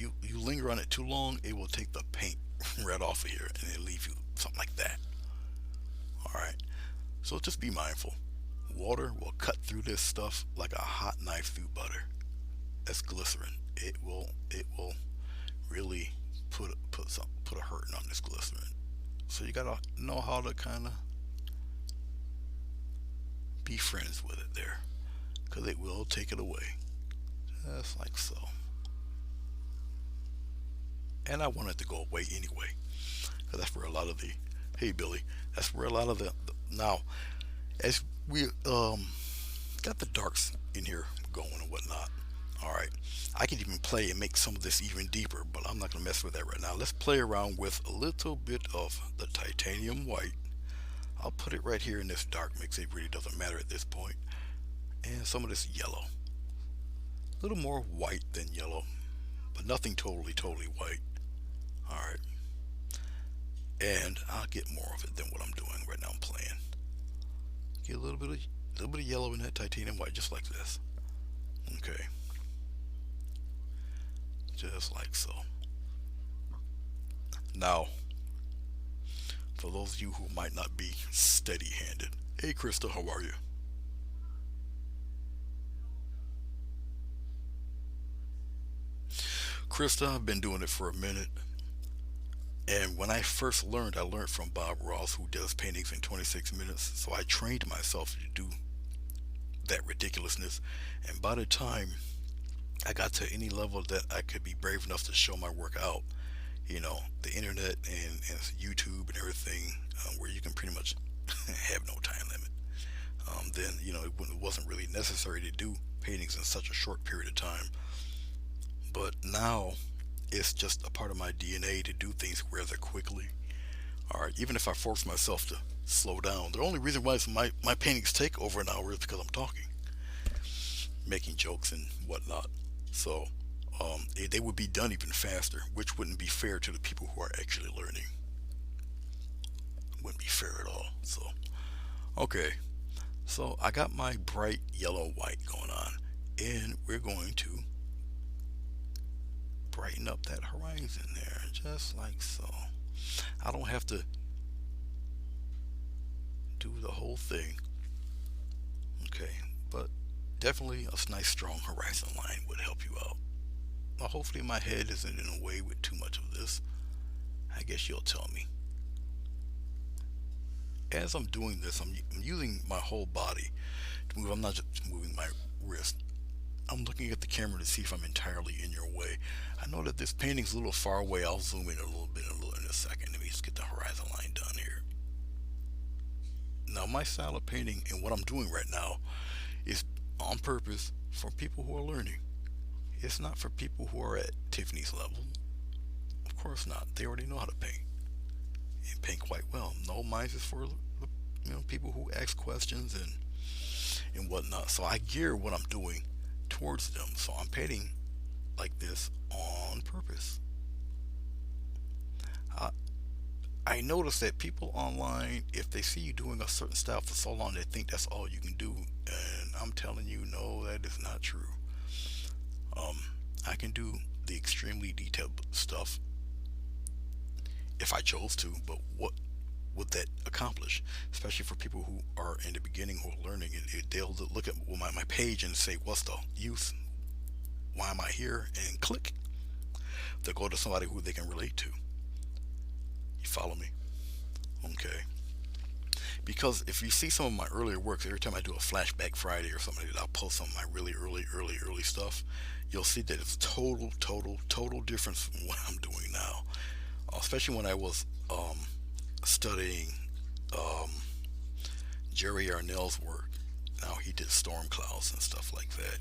you linger on it too long, it will take the paint right off of here and it'll leave you something like that. Alright, so just be mindful. Water will cut through this stuff like a hot knife through butter. That's glycerin. It will really put a hurting on this glycerin. So you gotta know how to kind of be friends with it there, because it will take it away, just like so. And I want it to go away anyway, because that's where a lot of the, hey Billy, that's where a lot of the now, as we got the darks in here going and whatnot. All right, I can even play and make some of this even deeper, but I'm not gonna mess with that right now. Let's play around with a little bit of the titanium white. I'll put it right here in this dark mix. It really doesn't matter at this point. And some of this yellow, a little more white than yellow, but nothing totally white. All right, and I'll get more of it than what I'm doing right now. I'm playing. Get a little bit of yellow in that titanium white, just like this. Okay, just like so. Now, for those of you who might not be steady-handed, hey Krista, how are you? Krista, I've been doing it for a minute, and when I first learned, I learned from Bob Ross, who does paintings in 26 minutes. So I trained myself to do that ridiculousness, and by the time I got to any level that I could be brave enough to show my work out, the internet and YouTube and everything, where you can pretty much have no time limit. Then it wasn't really necessary to do paintings in such a short period of time. But now it's just a part of my DNA to do things rather quickly. All right, even if I force myself to slow down, the only reason why my paintings take over an hour is because I'm talking, making jokes and whatnot. So they would be done even faster, which wouldn't be fair to the people who are actually learning. Wouldn't be fair at all. So, okay. So I got my bright yellow white going on, and we're going to brighten up that horizon there, just like so. I don't have to do the whole thing. Okay, but definitely a nice strong horizon line would help you out. Now, hopefully my head isn't in a way with too much of this. I guess you'll tell me. As I'm doing this, I'm using my whole body to move. I'm not just moving my wrist. I'm looking at the camera to see if I'm entirely in your way. I know that this painting's a little far away. I'll zoom in a little bit in a second. Let me just get the horizon line done here. Now, my style of painting and what I'm doing right now is on purpose for people who are learning. It's not for people who are at Tiffany's level. Of course not. They already know how to paint and paint quite well. No, mine is for people who ask questions and whatnot. So I gear what I'm doing towards them. So I'm painting like this on purpose. I, I notice that people online, if they see you doing a certain style for so long, they think that's all you can do. And I'm telling you, no, that is not true. Um, I can do the extremely detailed stuff if I chose to, but what would that accomplish? Especially for people who are in the beginning, who are learning, they'll look at my page and say, what's the use? Why am I here? And click. They'll go to somebody who they can relate to. You follow me? Okay. Because if you see some of my earlier works, every time I do a flashback Friday or something, I'll post some of my really early stuff. You'll see that it's total difference from what I'm doing now. Especially when I was studying um, Jerry Arnell's work. Now he did storm clouds and stuff like that.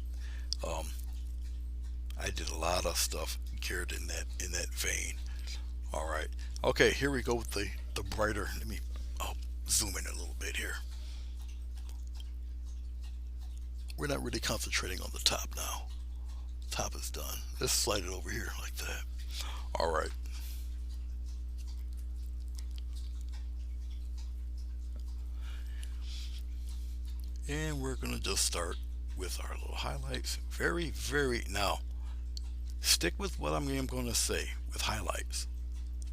I did a lot of stuff geared in that vein. All right. Okay, here we go with the brighter. I'll zoom in a little bit here. We're not really concentrating on the top now. Top is done. Let's slide it over here like that. All right. And we're gonna just start with our little highlights. Now stick with what I'm going to say with highlights.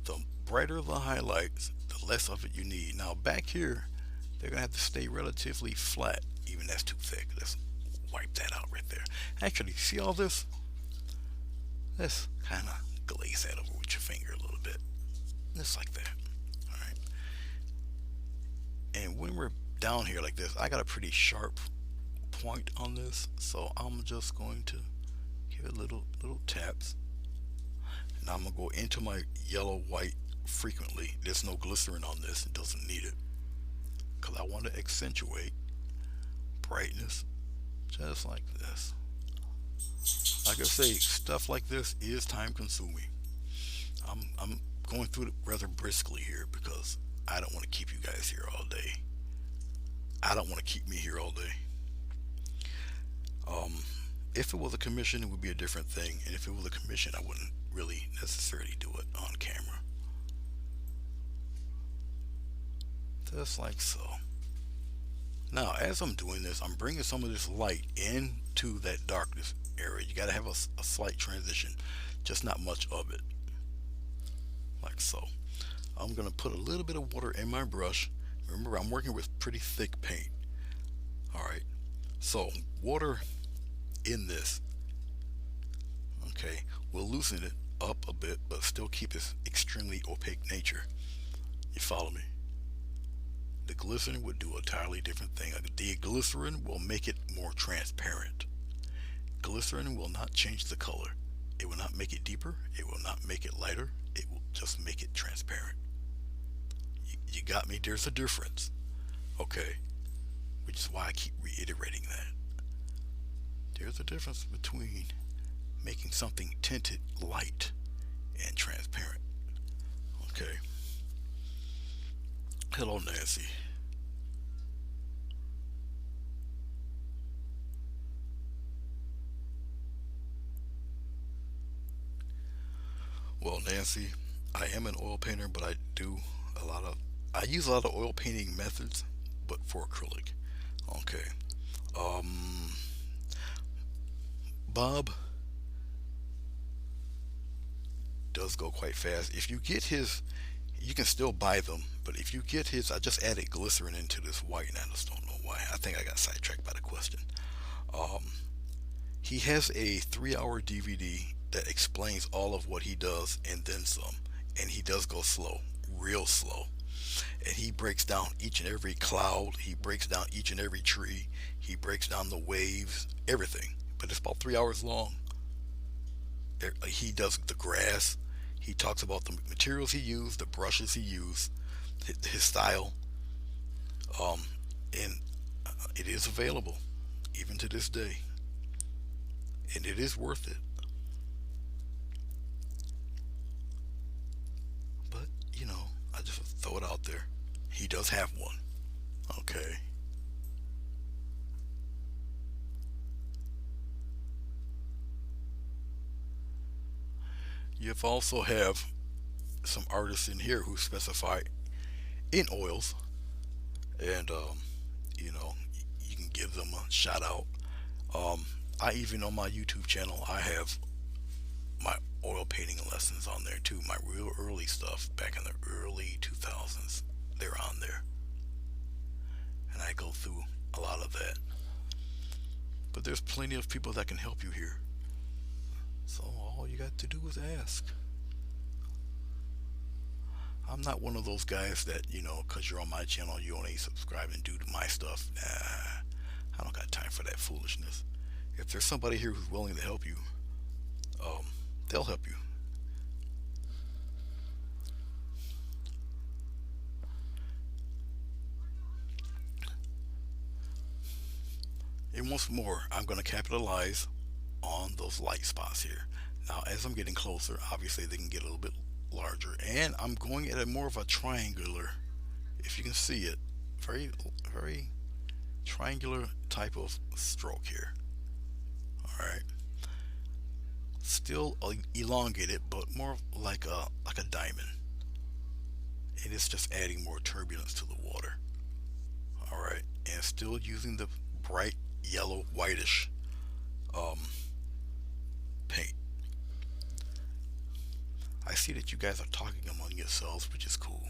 The brighter the highlights, the less of it you need. Now back here, they're gonna have to stay relatively flat. Even that's too thick. Let's wipe that out right there. Actually, see all this? Let's kind of glaze that over with your finger a little bit. Just like that. All right. And when we're down here like this, I got a pretty sharp point on this, so I'm just going to give it little taps. And I'm gonna go into my yellow white frequently. There's no glycerin on this, it doesn't need it, because I want to accentuate brightness just like this. Like I say, stuff like this is time consuming. I'm going through it rather briskly here because I don't want to keep you guys here all day. I don't want to keep me here all day. If it was a commission, it would be a different thing. And if it was a commission, I wouldn't really necessarily do it on camera. Just like so. Now, as I'm doing this, I'm bringing some of this light into that darkness area. You got to have a slight transition, just not much of it. Like so. I'm going to put a little bit of water in my brush. Remember, I'm working with pretty thick paint. Alright, so water in this, okay, will loosen it up a bit, but still keep its extremely opaque nature. You follow me? The glycerin would do an entirely different thing. The glycerin will make it more transparent. Glycerin will not change the color. It will not make it deeper. It will not make it lighter. It will just make it transparent. You got me? There's a difference. Okay. Which is why I keep reiterating that. There's a difference between making something tinted light and transparent. Okay. Hello, Nancy. Well, Nancy, I am an oil painter, but I use a lot of oil painting methods, but for acrylic. Okay. Um, Bob does go quite fast. If you get his, you can still buy them, but if you get his, I just added glycerin into this white, and I just don't know why. I think I got sidetracked by the question. Um, he has a 3-hour DVD that explains all of what he does and then some, and he does go slow, real slow. And he breaks down each and every cloud, he breaks down each and every tree, he breaks down the waves, everything. But it's about 3 hours long. He does the grass, he talks about the materials he used, the brushes he used, his style, um, and it is available even to this day, and it is worth it. But I just throw it out there. He does have one. Okay. You also have some artists in here who specify in oils, and you know, you can give them a shout out. I even on my YouTube channel, I have my oil painting lessons on there too. My real early stuff back in the early 2000s, they're on there, and I go through a lot of that. But there's plenty of people that can help you here. So all you got to do is ask. I'm not one of those guys that, because you're on my channel, you only subscribe and do my stuff. Nah, I don't got time for that foolishness. If there's somebody here who's willing to help you, um, they'll help you. And once more, I'm going to capitalize on those light spots here. Now, as I'm getting closer, obviously they can get a little bit larger, and I'm going at a more of a triangular, if you can see it, very, very triangular type of stroke here. All right, still elongated, but more like a diamond, and it's just adding more turbulence to the water. All right, and still using the bright yellow whitish um, paint. I see that you guys are talking among yourselves, which is cool.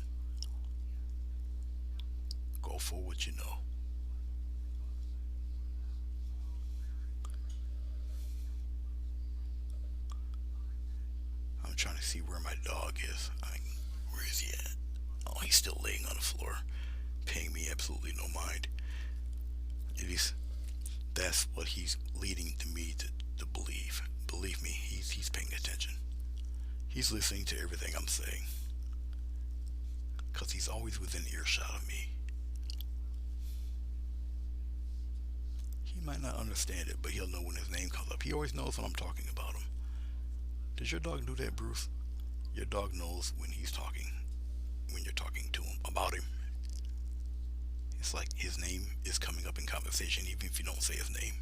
Go for what you know. I'm trying to see where my dog is. Where is he at? Oh, he's still laying on the floor, paying me absolutely no mind. At least that's what he's leading to me to believe. Believe me, he's paying attention. He's listening to everything I'm saying, because he's always within earshot of me. He might not understand it, but he'll know when his name comes up. He always knows when I'm talking about him. Does your dog do that, Bruce? Your dog knows when he's talking, when you're talking to him about him. It's like his name is coming up in conversation, even if you don't say his name.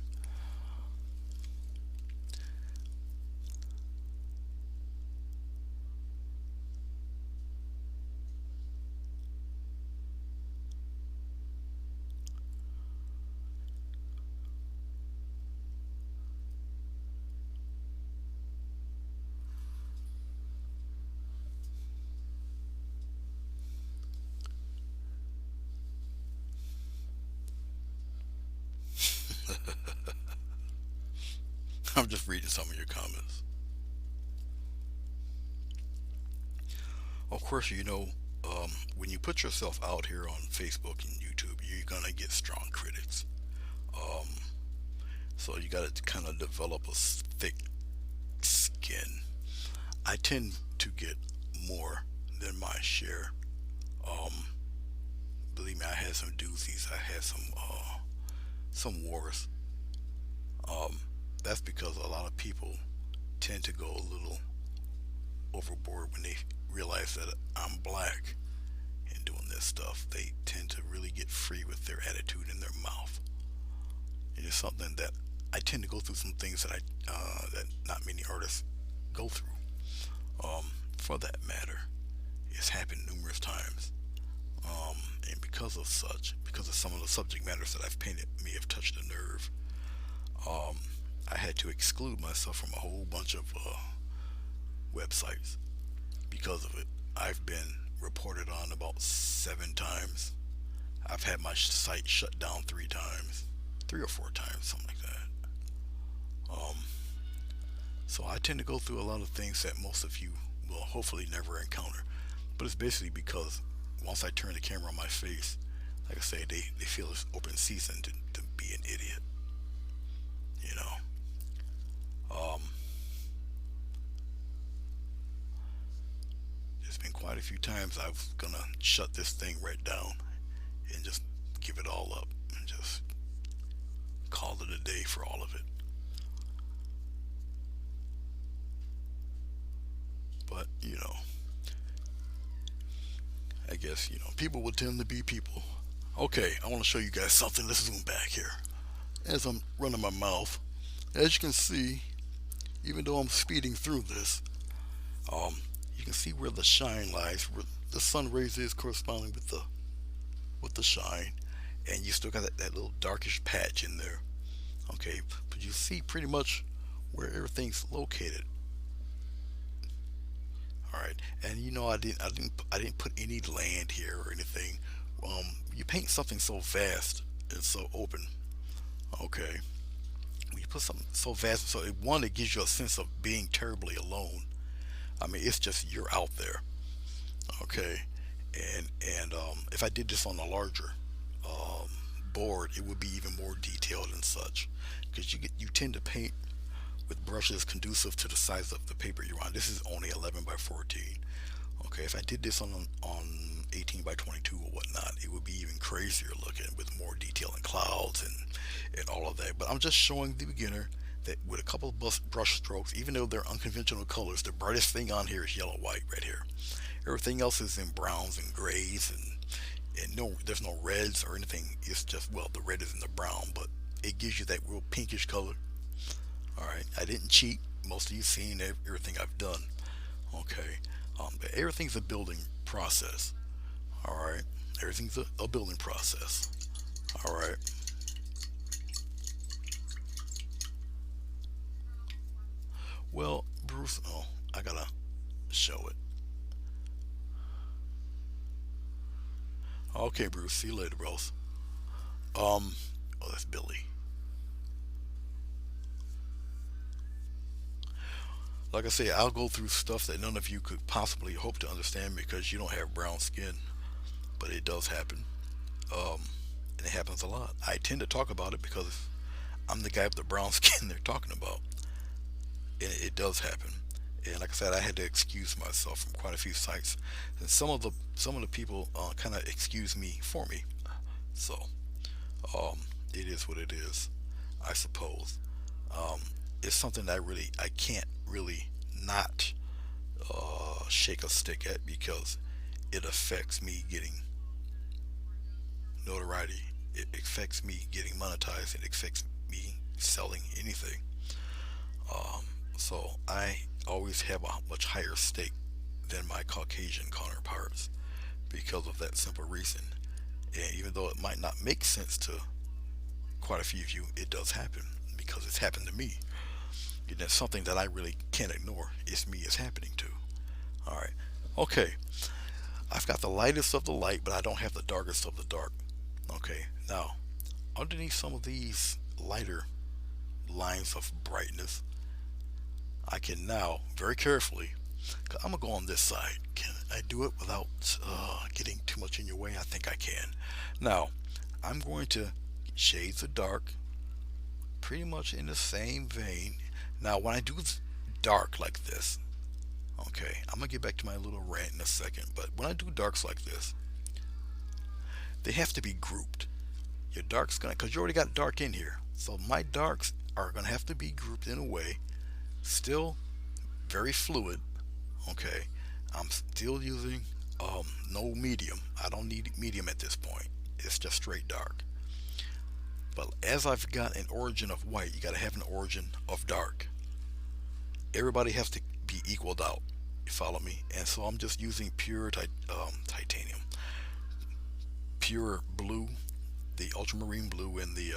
I'm just reading some of your comments. Of course, when you put yourself out here on Facebook and YouTube, you're gonna get strong critics. Um, so you got to kind of develop a thick skin. I tend to get more than my share. Um, Believe me, I had some doozies. I had some wars. Um, that's because a lot of people tend to go a little overboard when they realize that I'm black and doing this stuff. They tend to really get free with their attitude in their mouth. It is something that I tend to go through some things that not many artists go through. Um, for that matter, it's happened numerous times. Um, and because of some of the subject matters that I've painted may have touched a nerve, um, I had to exclude myself from a whole bunch of websites because of it. I've been reported on about 7 times. I've had my site shut down 3 times, 3 or 4 times, something like that. Um, so I tend to go through a lot of things that most of you will hopefully never encounter. But it's basically because once I turn the camera on my face, like I say, they feel it's open season to be an idiot. You know. Um, there's been quite a few times I was gonna shut this thing right down and just give it all up and just call it a day for all of it. But I guess people will tend to be people. Okay, I want to show you guys something. Let's zoom back here. As I'm running my mouth, as you can see, even though I'm speeding through this, um, you can see where the shine lies, where the sun rays is corresponding with the shine, and you still got that little darkish patch in there. Okay, but you see pretty much where everything's located. All right, and I didn't put any land here or anything. You paint something so vast and so open. Okay, when you put something so vast, so it gives you a sense of being terribly alone. I mean, it's just you're out there. Okay, and if I did this on a larger um, board, it would be even more detailed and such, because you tend to paint with brushes conducive to the size of the paper you're on. This is only 11 by 14. Okay, if I did this on 18 by 22 or whatnot, it would be even crazier looking with more detail and clouds and all of that. But I'm just showing the beginner that with a couple of brush strokes, even though they're unconventional colors, the brightest thing on here is yellow white right here. Everything else is in browns and grays And no, there's no reds or anything. It's just, well, the red is in the brown, but it gives you that real pinkish color. All right, I didn't cheat. Most of you seen everything I've done. Okay, but everything's a building process. All right, everything's a building process. All right. Well, Bruce, oh, I gotta show it. Okay, Bruce, see you later, bros. Oh, that's Billy. Like I say, I'll go through stuff that none of you could possibly hope to understand because you don't have brown skin, but it does happen. Um, and it happens a lot. I tend to talk about it because I'm the guy with the brown skin they're talking about, and it does happen. And like I said, I had to excuse myself from quite a few sites, and some of the people kind of excuse me for me. So um, it is what it is, I suppose. Um, it's something that I can't really not shake a stick at because it affects me getting notoriety. It affects me getting monetized. It affects me selling anything. Um, so I always have a much higher stake than my Caucasian counterparts because of that simple reason. And even though it might not make sense to quite a few of you, it does happen because it's happened to me. And it's something that I really can't ignore. It's me it's happening to. All right. Okay. I've got the lightest of the light, but I don't have the darkest of the dark. Okay. Now, underneath some of these lighter lines of brightness, I can now very carefully. I'm gonna go on this side. Can I do it without getting too much in your way? I think I can. Now, I'm going to shades of dark, pretty much in the same vein. Now, when I do dark like this, okay, I'm gonna get back to my little rant in a second. But when I do darks like this, they have to be grouped. Your dark's gonna, cause you already got dark in here. So my darks are gonna have to be grouped in a way, still very fluid. Okay, I'm still using no medium. I don't need medium at this point. It's just straight dark. But as I've got an origin of white, you got to have an origin of dark. Everybody has to be equaled out. You follow me? And so I'm just using pure titanium, pure blue, the ultramarine blue, and the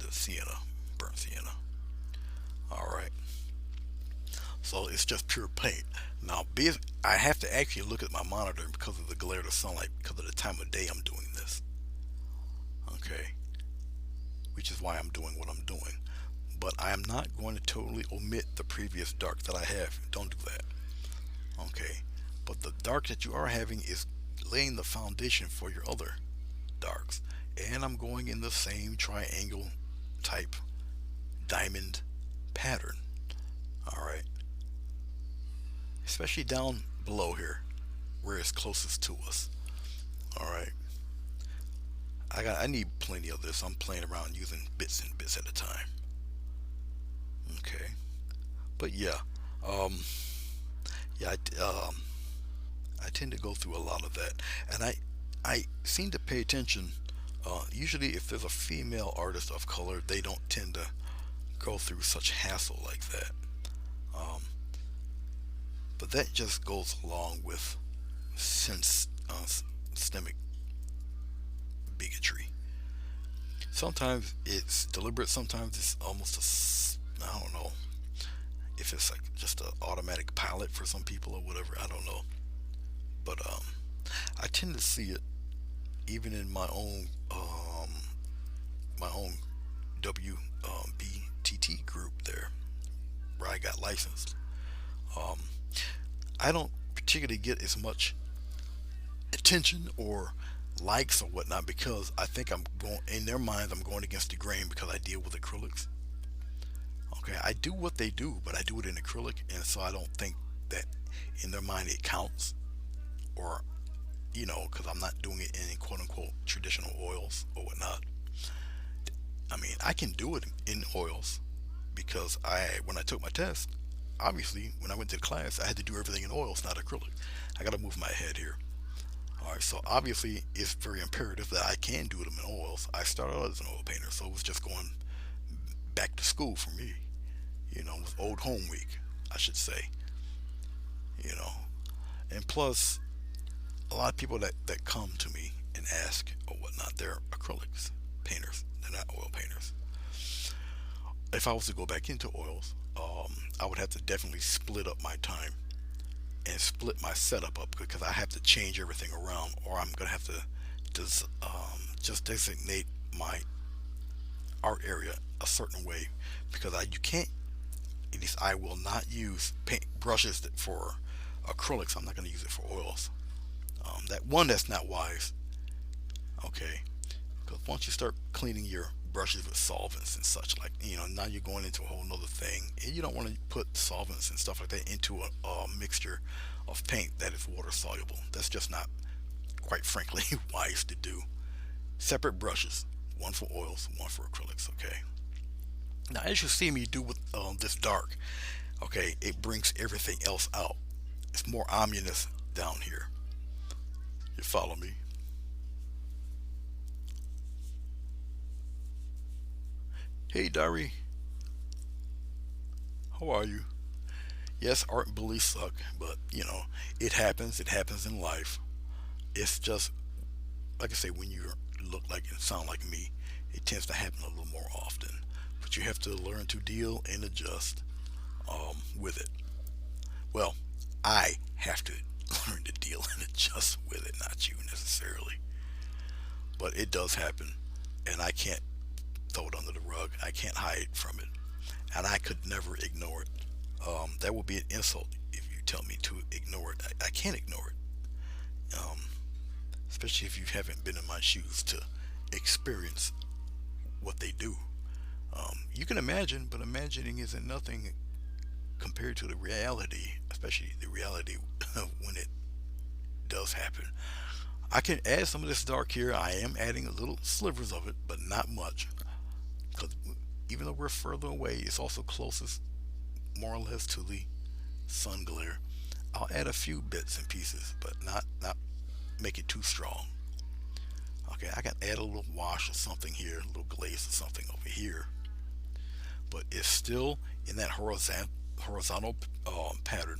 sienna, burnt sienna. All right. So it's just pure paint. Now, I have to actually look at my monitor because of the glare of the sunlight, because of the time of day I'm doing this. Okay, which is why I'm doing what I'm doing. But I am not going to totally omit the previous dark that I have. Don't do that. Okay, but the dark that you are having is laying the foundation for your other darks. And I'm going in the same triangle type diamond pattern. All right, especially down below here where it's closest to us. All right, I need plenty of this. I'm playing around using bits and bits at a time. Okay, but yeah, um, yeah, I tend to go through a lot of that, and I seem to pay attention. Usually, if there's a female artist of color, they don't tend to go through such hassle like that. Um, but that just goes along with systemic bigotry. Sometimes it's deliberate. Sometimes it's almost I don't know if it's like just an automatic pilot for some people or whatever. I don't know, but I tend to see it even in my own Wbtt group there where I got licensed. Um, I don't particularly get as much attention or likes or whatnot because I think I'm going in their minds. I'm going against the grain because I deal with acrylics. Okay, I do what they do, but I do it in acrylic, and so I don't think that in their mind it counts, or because I'm not doing it in quote unquote traditional oils or whatnot. I mean, I can do it in oils because when I took my test, obviously when I went to the class, I had to do everything in oils, not acrylic. I got to move my head here. All right, so obviously it's very imperative that I can do them in oils. I started out as an oil painter, so it was just going back to school for me. It was old home week, I should say. You know, and plus, a lot of people that come to me and ask or whatnot, they're acrylics painters. They're not oil painters. If I was to go back into oils, I would have to definitely split up my time and split my setup up because I have to change everything around, or I'm gonna have to just designate my art area a certain way because you can't. At least I will not use paint brushes for acrylics. I'm not gonna use it for oils. That's not wise. Okay, because once you start cleaning your brushes with solvents and such, like now you're going into a whole nother thing, and you don't want to put solvents and stuff like that into a mixture of paint that is water soluble. That's just not, quite frankly, wise to do. Separate brushes, one for oils, one for acrylics. Okay. Now, as you see me do with this dark, okay, it brings everything else out. It's more ominous down here. You follow me? Hey, Dari, how are you? Yes, art and beliefs suck, but it happens. It happens in life. It's just like I say, when you look like and sound like me, it tends to happen a little more often. But you have to learn to deal and adjust with it. Well, I have to learn to deal and adjust with it, not you necessarily. But it does happen, and I can't throw it under the rug. I can't hide from it, and I could never ignore it. That would be an insult if you tell me to ignore it. I can't ignore it, especially if you haven't been in my shoes to experience what they do. You can imagine, but imagining isn't nothing compared to the reality, especially the reality when it does happen. I can add some of this dark here. I am adding a little slivers of it, but not much. Because even though we're further away, it's also closest more or less to the sun glare. I'll add a few bits and pieces, but not make it too strong. Okay, I can add a little wash or something here, a little glaze or something over here, but it's still in that horizontal pattern.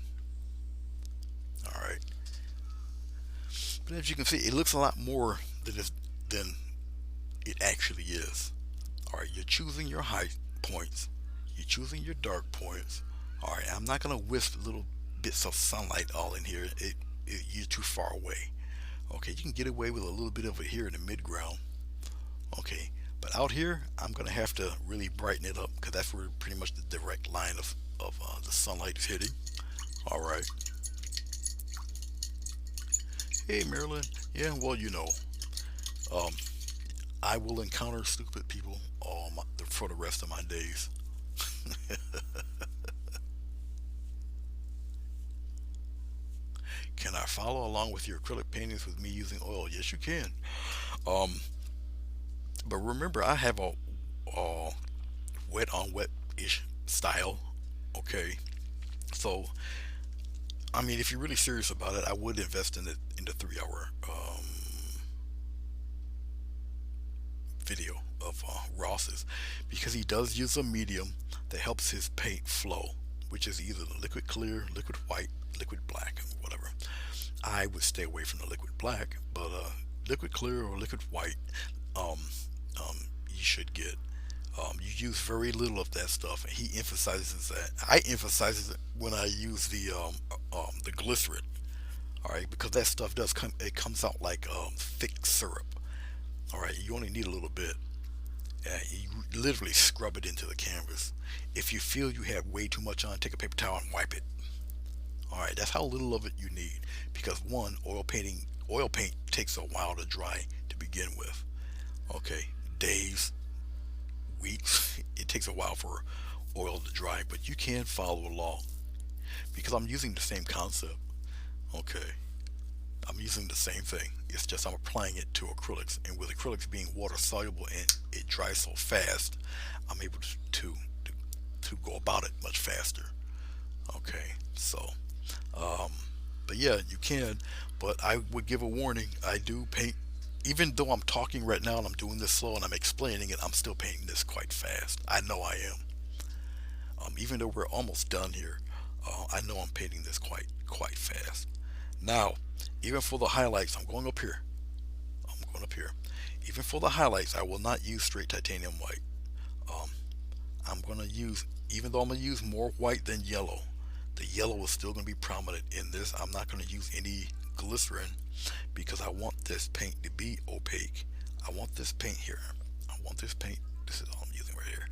All right, but as you can see, it looks a lot more than it actually is. All right, you're choosing your high points, you're choosing your dark points. All right, I'm not gonna wisp little bits of sunlight all in here. You're too far away. Okay, you can get away with a little bit of it here in the mid ground. Okay, but out here, I'm gonna have to really brighten it up because that's where pretty much the direct line of the sunlight is hitting. All right. Hey, Marilyn. Yeah, well, um, I will encounter stupid people for the rest of my days. Can I follow along with your acrylic paintings with me using oil? Yes, you can. Um, but remember, I have a wet on wet ish style. Okay, so I mean, if you're really serious about it, I would invest in the 3 hour video of Ross's because he does use a medium that helps his paint flow, which is either the liquid clear, liquid white, liquid black, whatever. I would stay away from the liquid black, but liquid clear or liquid white, um, you should get. You use very little of that stuff, and he emphasizes that. I emphasize it when I use the glycerin. All right, because that stuff does come. It comes out like thick syrup. All right, you only need a little bit. You literally scrub it into the canvas. If you feel you have way too much on, take a paper towel and wipe it. All right, that's how little of it you need. Because one, oil paint takes a while to dry to begin with. Okay, days, weeks. It takes a while for oil to dry, but you can follow along because I'm using the same concept. Okay, I'm using the same thing. It's just I'm applying it to acrylics, and with acrylics being water soluble and it dries so fast, I'm able to go about it much faster. Okay, so, um, but yeah, you can. But I would give a warning. I do paint, even though I'm talking right now and I'm doing this slow and I'm explaining it, I'm still painting this quite fast. I know I am. Even though we're almost done here, I know I'm painting this quite fast. Now, even for the highlights, I'm going up here. I'm going up here. Even for the highlights, I will not use straight titanium white. Um, I'm going to use, even though I'm going to use more white than yellow, the yellow is still going to be prominent in this. I'm not going to use any glycerin because I want this paint to be opaque. I want this paint here. I want this paint. This is all I'm using right here.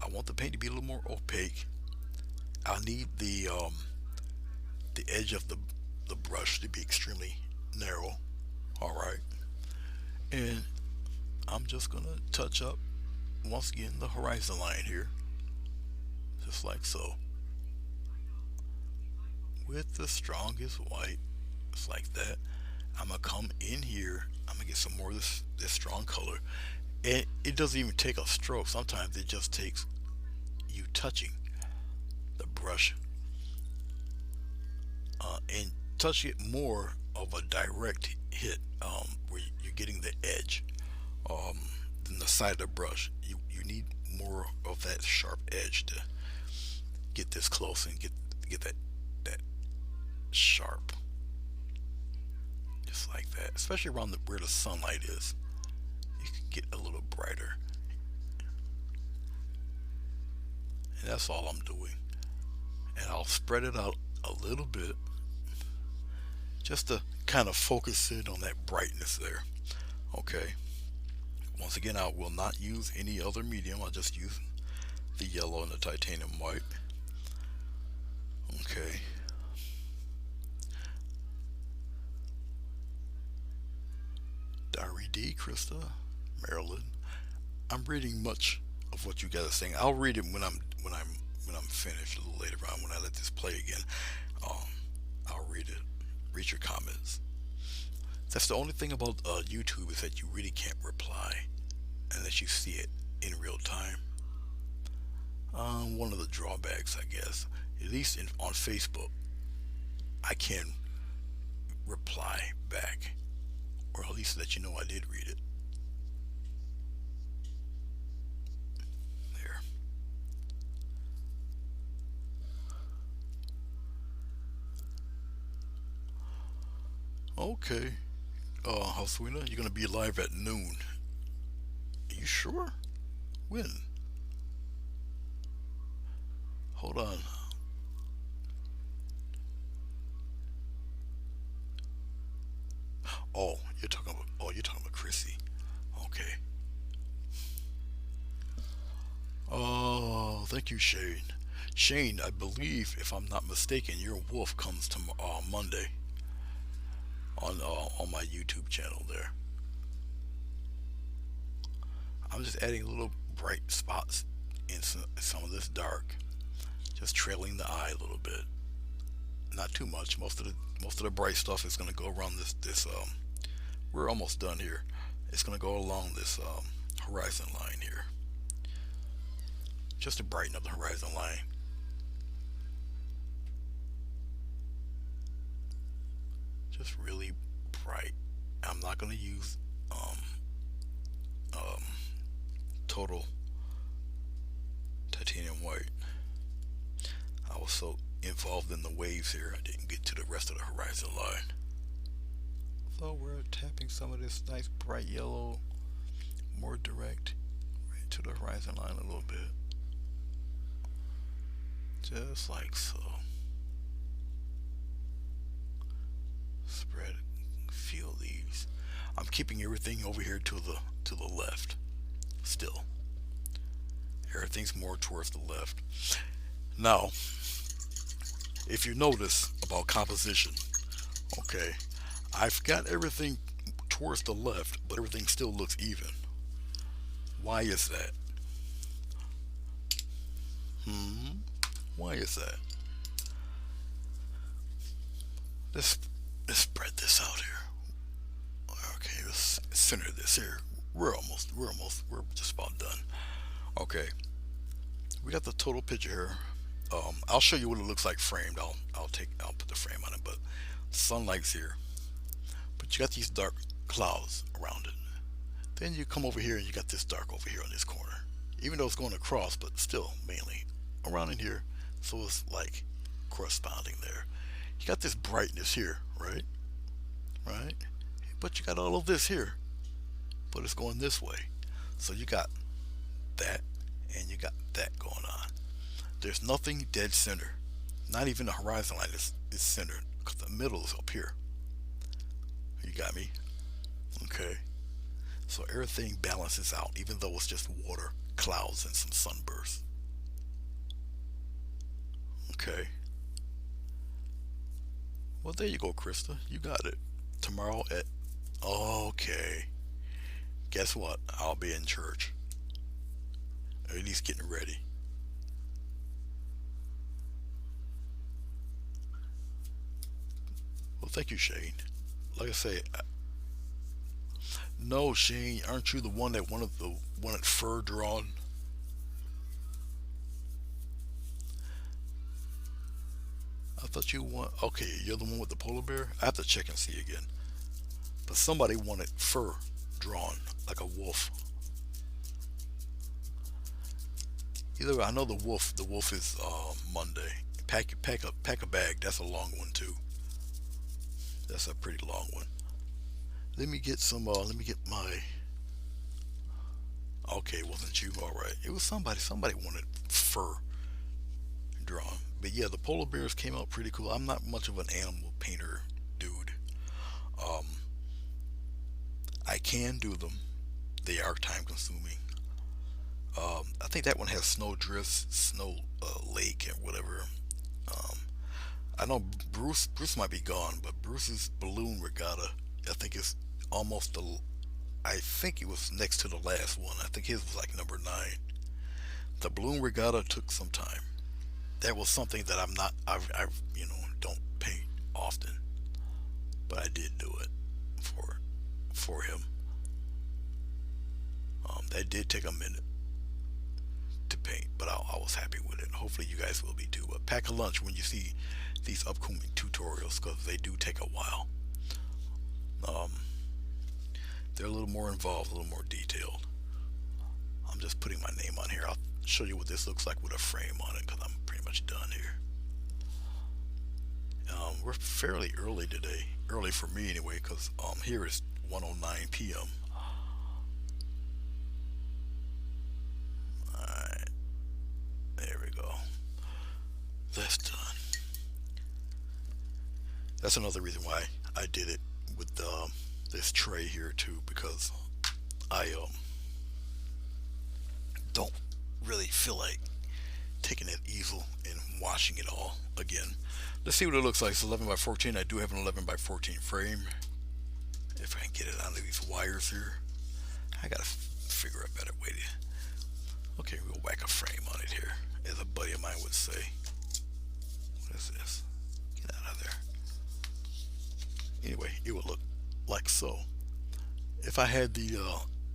I want the paint to be a little more opaque. I need the edge of the brush to be extremely narrow. All right, and I'm just gonna touch up once again the horizon line here, just like so, with the strongest white, just like that. I'm gonna come in here. I'm gonna get some more of this strong color, and it doesn't even take a stroke. Sometimes it just takes you touching the brush and touch it more of a direct hit, where you're getting the edge, um, than the side of the brush. You need more of that sharp edge to get this close and get that sharp, just like that. Especially around where the sunlight is, you can get a little brighter, and that's all I'm doing. And I'll spread it out a little bit just to kind of focus in on that brightness there. Okay. Once again, I will not use any other medium. I'll just use the yellow and the titanium white. Okay. Diary D, Krista, Maryland. I'm reading much of what you guys are saying. I'll read it when I'm finished a little later on when I let this play again. Um, I'll read it. Read your comments. That's the only thing about YouTube is that you really can't reply unless you see it in real time. One of the drawbacks, I guess, at least on Facebook, I can reply back, or at least let you know I did read it. There. Okay. Houseweena, you're gonna be live at noon. Are you sure? When? Hold on. You're talking about Chrissy. Okay. Oh, thank you, Shane. Shane, I believe, if I'm not mistaken, your wolf comes to Monday on my YouTube channel there. I'm just adding little bright spots in some of this dark, just trailing the eye a little bit. Not too much. Most of the bright stuff is going to go around this. We're almost done here. It's going to go along this horizon line here, just to brighten up the horizon line. Just really bright. I'm not going to use um, total titanium white. I was so involved in the waves here, I didn't get to the rest of the horizon line. So we're tapping some of this nice bright yellow more direct right to the horizon line a little bit. Just like so. Spread, feel these. I'm keeping everything over here to the left still. Everything's more towards the left. Now, if you notice about composition, okay, I've got everything towards the left, but everything still looks even. Why is that? Why is that? Let's spread this out here. Okay, let's center this here. We're just about done. Okay, we got the total picture here. I'll show you what it looks like framed. I'll put the frame on it, but sunlight's here. but you got these dark clouds around it. Then you come over here and you got this dark over here on this corner. Even though it's going across, but still mainly around in here. So it's like corresponding there. You got this brightness here, right? Right? But you got all of this here, but it's going this way. So you got that and you got that going on. There's nothing dead center. Not even the horizon line is centered because the middle is up here. You got me? Okay. So everything balances out, even though it's just water, clouds, and some sunbursts. Okay. Well, there you go, Krista. You got it. Tomorrow at. Okay. Guess what? I'll be in church. Or at least getting ready. Well, thank you, Shane. Like I say, no, Shane, aren't you the one that wanted fur drawn? I thought you want. Okay, you're the one with the polar bear. I have to check and see again. But somebody wanted fur drawn like a wolf. Either way, I know the wolf. The wolf is Monday. Pack a bag. That's a long one too. That's a pretty long one. Let me get some. Let me get my. Okay, it wasn't you. All right, it was somebody. Somebody wanted fur drawn. But yeah, the polar bears came out pretty cool. I'm not much of an animal painter dude. Um, I can do them. They are time consuming. I think that one has snow drifts, snow lake, and whatever. Um, I know Bruce might be gone, but Bruce's balloon regatta, I think is almost the. I think it was next to the last one. I think his was like number 9. The balloon regatta took some time. That was something that I'm not. I've don't paint often, but I did do it for him. That did take a minute to paint, but I was happy with it. Hopefully, you guys will be too. But pack a lunch when you see these upcoming tutorials because they do take a while. Um, they're a little more involved, a little more detailed. I'm just putting my name on here. I'll show you what this looks like with a frame on it because I'm pretty much done here. We're fairly early today, early for me anyway, because here is 1:09 p.m. Alright, there we go. That's done. That's another reason why I did it with this tray here too, because I don't really feel like taking that easel and washing it all again. Let's see what it looks like. It's 11 by 14. I do have an 11 by 14 frame. If I can get it onto these wires here, I gotta figure a better way to. Okay, we'll whack a frame on it here, as a buddy of mine would say. What is this? Get out of there. Anyway, it would look like so. If I had the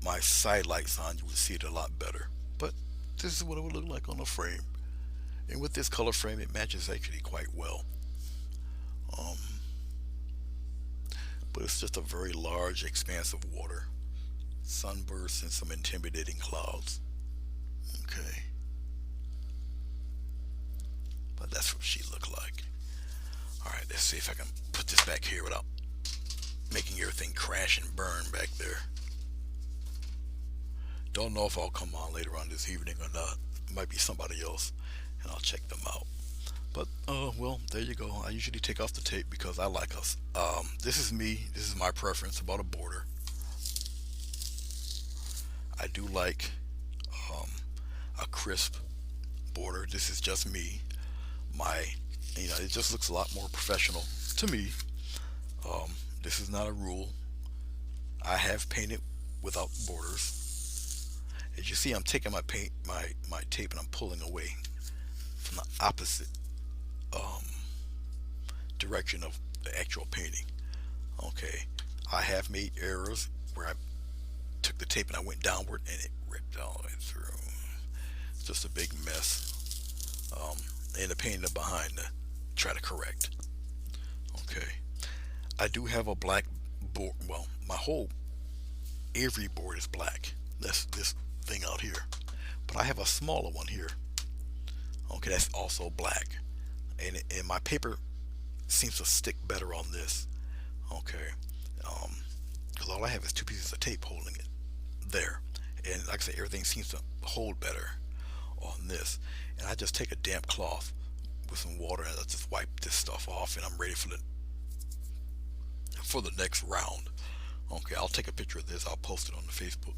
my side lights on, you would see it a lot better. But this is what it would look like on a frame. And with this color frame, it matches actually quite well. Um, but it's just a very large expanse of water, sunbursts, and some intimidating clouds. Okay. But that's what she looked like. Alright, let's see if I can put this back here without making everything crash and burn back there. Don't know if I'll come on later on this evening or not. It might be somebody else, and I'll check them out. But well, there you go. I usually take off the tape because I like us. This is me. This is my preference about a border. I do like a crisp border. This is just me. It just looks a lot more professional to me. This is not a rule. I have painted without borders. As you see, I'm taking my tape and I'm pulling away from the opposite direction of the actual painting. Okay, I have made errors where I took the tape and I went downward and it ripped all the way through. It's just a big mess. And the painting behind to try to correct. Okay, I do have a black board, well, my whole every board is black. That's this thing out here. But I have a smaller one here. Okay, that's also black. And my paper seems to stick better on this. Okay. Because all I have is two pieces of tape holding it there. And like I said, everything seems to hold better on this. And I just take a damp cloth with some water and I just wipe this stuff off, and I'm ready for the next round. Okay, I'll take a picture of this. I'll post it on the Facebook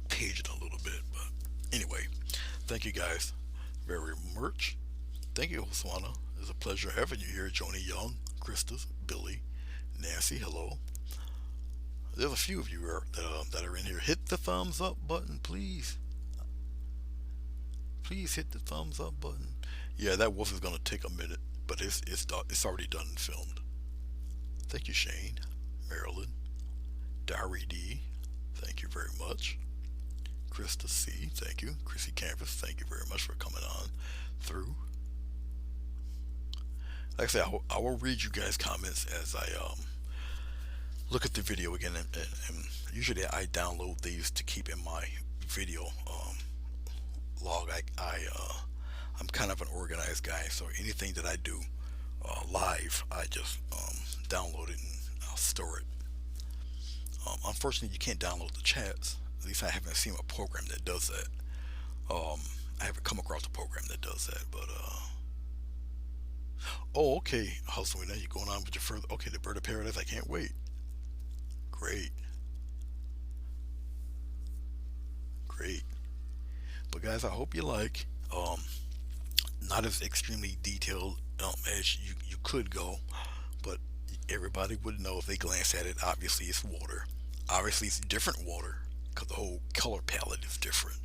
page in a little bit. But anyway, thank you guys very much. Thank you, Oswana. It's a pleasure having you here. Joni Young, Krista, Billy, Nancy, hello. There's a few of you that are in here. Hit the thumbs up button, please. Please hit the thumbs up button. Yeah, that wolf is gonna take a minute, but it's already done and filmed. Thank you, Shane, Marilyn, Diary D. Thank you very much. Krista C. Thank you. Chrissy Canvas. Thank you very much for coming on through. Like I said, I will read you guys' comments as I look at the video again, and usually I download these to keep in my video log. I'm kind of an organized guy, so anything that I do live, I just download it and I'll store it. Unfortunately, you can't download the chats. At least I haven't seen a program that does that. I haven't come across a program that does that, but oh, okay, Hustling, now you're going on with your further. Okay, the Bird of Paradise. I can't wait. Great. Great. But guys, I hope you like. Not as extremely detailed as you could go, but everybody would know if they glance at it. Obviously, it's water. Obviously, it's different water because the whole color palette is different.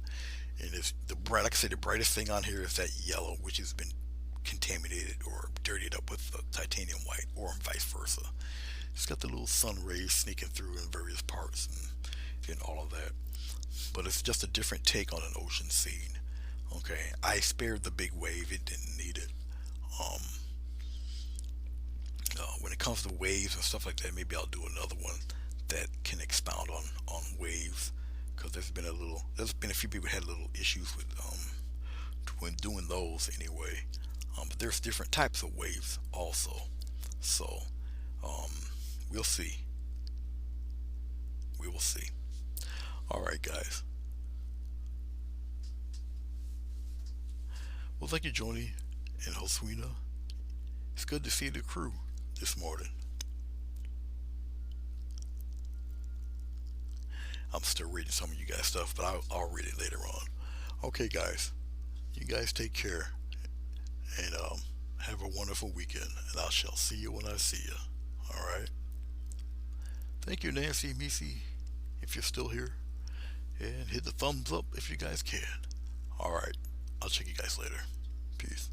And it's like I said, the brightest thing on here is that yellow, which has been contaminated or dirtied up with titanium white, or vice versa. It's got the little sun rays sneaking through in various parts and all of that. But it's just a different take on an ocean scene. Okay, I spared the big wave; it didn't need it. When it comes to waves and stuff like that, maybe I'll do another one that can expound on waves, because there's been a few people had little issues with when doing those anyway. But there's different types of waves also, so we'll see. We will see. All right, guys. Well, thank you, Joni and Hoswina. It's good to see the crew this morning. I'm still reading some of you guys' stuff, but I'll read it later on. Okay, guys. You guys take care, and have a wonderful weekend, and I shall see you when I see you. All right. Thank you, Nancy, Missy, if you're still here, and hit the thumbs up if you guys can. All right. I'll check you guys later. Peace.